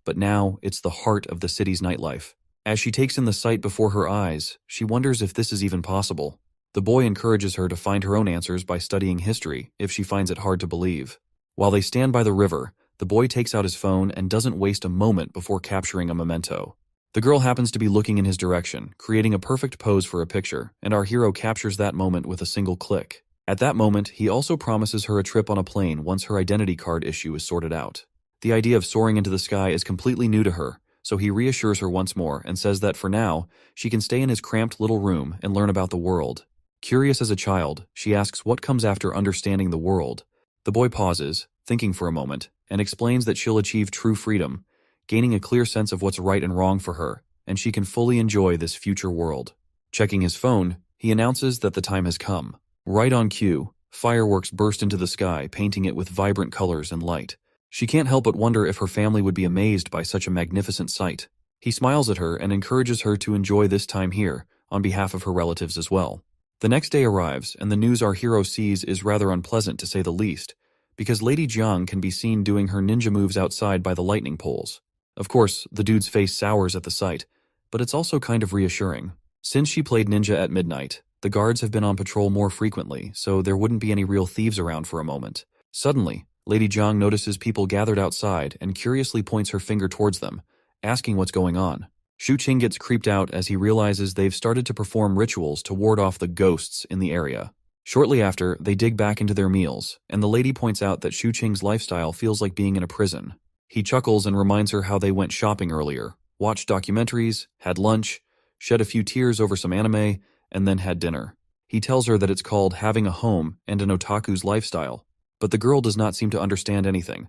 but now it's the heart of the city's nightlife. As she takes in the sight before her eyes, she wonders if this is even possible. The boy encourages her to find her own answers by studying history, if she finds it hard to believe. While they stand by the river, the boy takes out his phone and doesn't waste a moment before capturing a memento. The girl happens to be looking in his direction, creating a perfect pose for a picture, and our hero captures that moment with a single click. At that moment, he also promises her a trip on a plane once her identity card issue is sorted out. The idea of soaring into the sky is completely new to her, so he reassures her once more and says that for now, she can stay in his cramped little room and learn about the world. Curious as a child, she asks what comes after understanding the world. The boy pauses, thinking for a moment, and explains that she'll achieve true freedom, gaining a clear sense of what's right and wrong for her, and she can fully enjoy this future world. Checking his phone, he announces that the time has come. Right on cue, fireworks burst into the sky, painting it with vibrant colors and light. She can't help but wonder if her family would be amazed by such a magnificent sight. He smiles at her and encourages her to enjoy this time here, on behalf of her relatives as well. The next day arrives, and the news our hero sees is rather unpleasant to say the least, because Lady Jiang can be seen doing her ninja moves outside by the lightning poles. Of course, the dude's face sours at the sight, but it's also kind of reassuring. Since she played ninja at midnight, the guards have been on patrol more frequently, so there wouldn't be any real thieves around for a moment. Suddenly, Lady Jiang notices people gathered outside and curiously points her finger towards them, asking what's going on. Shu Qing gets creeped out as he realizes they've started to perform rituals to ward off the ghosts in the area. Shortly after, they dig back into their meals, and the lady points out that Shu Qing's lifestyle feels like being in a prison. He chuckles and reminds her how they went shopping earlier, watched documentaries, had lunch, shed a few tears over some anime, and then had dinner. He tells her that it's called having a home and an otaku's lifestyle, but the girl does not seem to understand anything.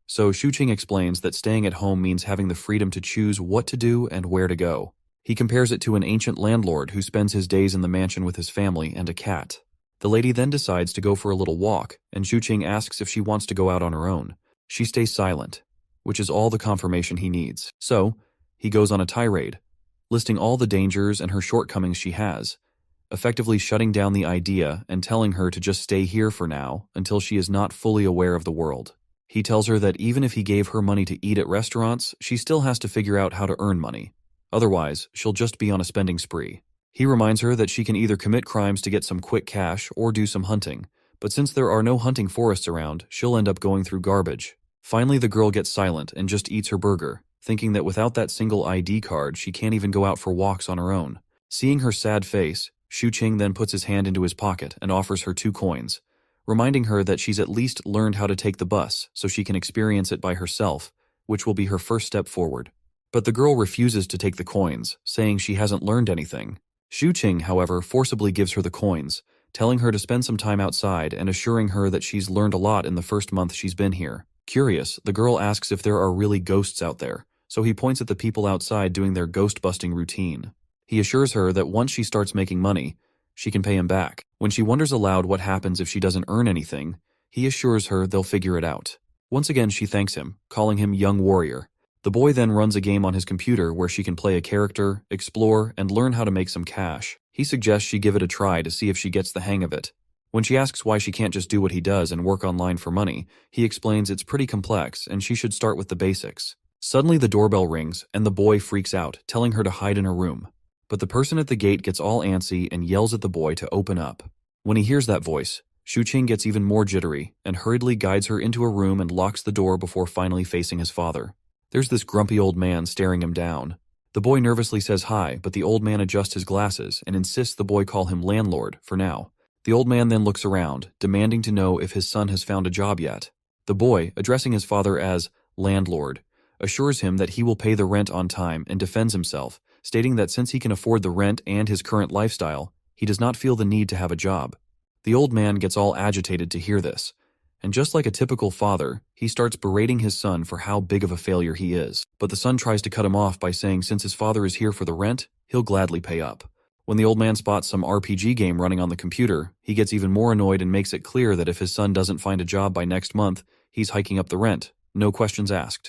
So Shu Qing explains that staying at home means having the freedom to choose what to do and where to go. He compares it to an ancient landlord who spends his days in the mansion with his family and a cat. The lady then decides to go for a little walk, and Shu Qing asks if she wants to go out on her own. She stays silent, which is all the confirmation he needs. So, he goes on a tirade, listing all the dangers and her shortcomings she has, effectively shutting down the idea and telling her to just stay here for now until she is not fully aware of the world. He tells her that even if he gave her money to eat at restaurants, she still has to figure out how to earn money. Otherwise, she'll just be on a spending spree. He reminds her that she can either commit crimes to get some quick cash or do some hunting, but since there are no hunting forests around, she'll end up going through garbage. Finally, the girl gets silent and just eats her burger, thinking that without that single ID card, she can't even go out for walks on her own. Seeing her sad face, Shu Qing then puts his hand into his pocket and offers her 2 coins, reminding her that she's at least learned how to take the bus so she can experience it by herself, which will be her first step forward. But the girl refuses to take the coins, saying she hasn't learned anything. Shu Qing, however, forcibly gives her the coins, telling her to spend some time outside and assuring her that she's learned a lot in the first month she's been here. Curious, the girl asks if there are really ghosts out there, so he points at the people outside doing their ghost-busting routine. He assures her that once she starts making money, she can pay him back. When she wonders aloud what happens if she doesn't earn anything, he assures her they'll figure it out. Once again, she thanks him, calling him Young Warrior. The boy then runs a game on his computer where she can play a character, explore, and learn how to make some cash. He suggests she give it a try to see if she gets the hang of it. When she asks why she can't just do what he does and work online for money, he explains it's pretty complex and she should start with the basics. Suddenly the doorbell rings and the boy freaks out, telling her to hide in her room. But the person at the gate gets all antsy and yells at the boy to open up. When he hears that voice, Shu Qing gets even more jittery and hurriedly guides her into a room and locks the door before finally facing his father. There's this grumpy old man staring him down. The boy nervously says hi, but the old man adjusts his glasses and insists the boy call him landlord for now. The old man then looks around, demanding to know if his son has found a job yet. The boy, addressing his father as landlord, assures him that he will pay the rent on time and defends himself, stating that since he can afford the rent and his current lifestyle, he does not feel the need to have a job. The old man gets all agitated to hear this, and just like a typical father, he starts berating his son for how big of a failure he is. But the son tries to cut him off by saying since his father is here for the rent, he'll gladly pay up. When the old man spots some RPG game running on the computer, he gets even more annoyed and makes it clear that if his son doesn't find a job by next month, he's hiking up the rent, no questions asked.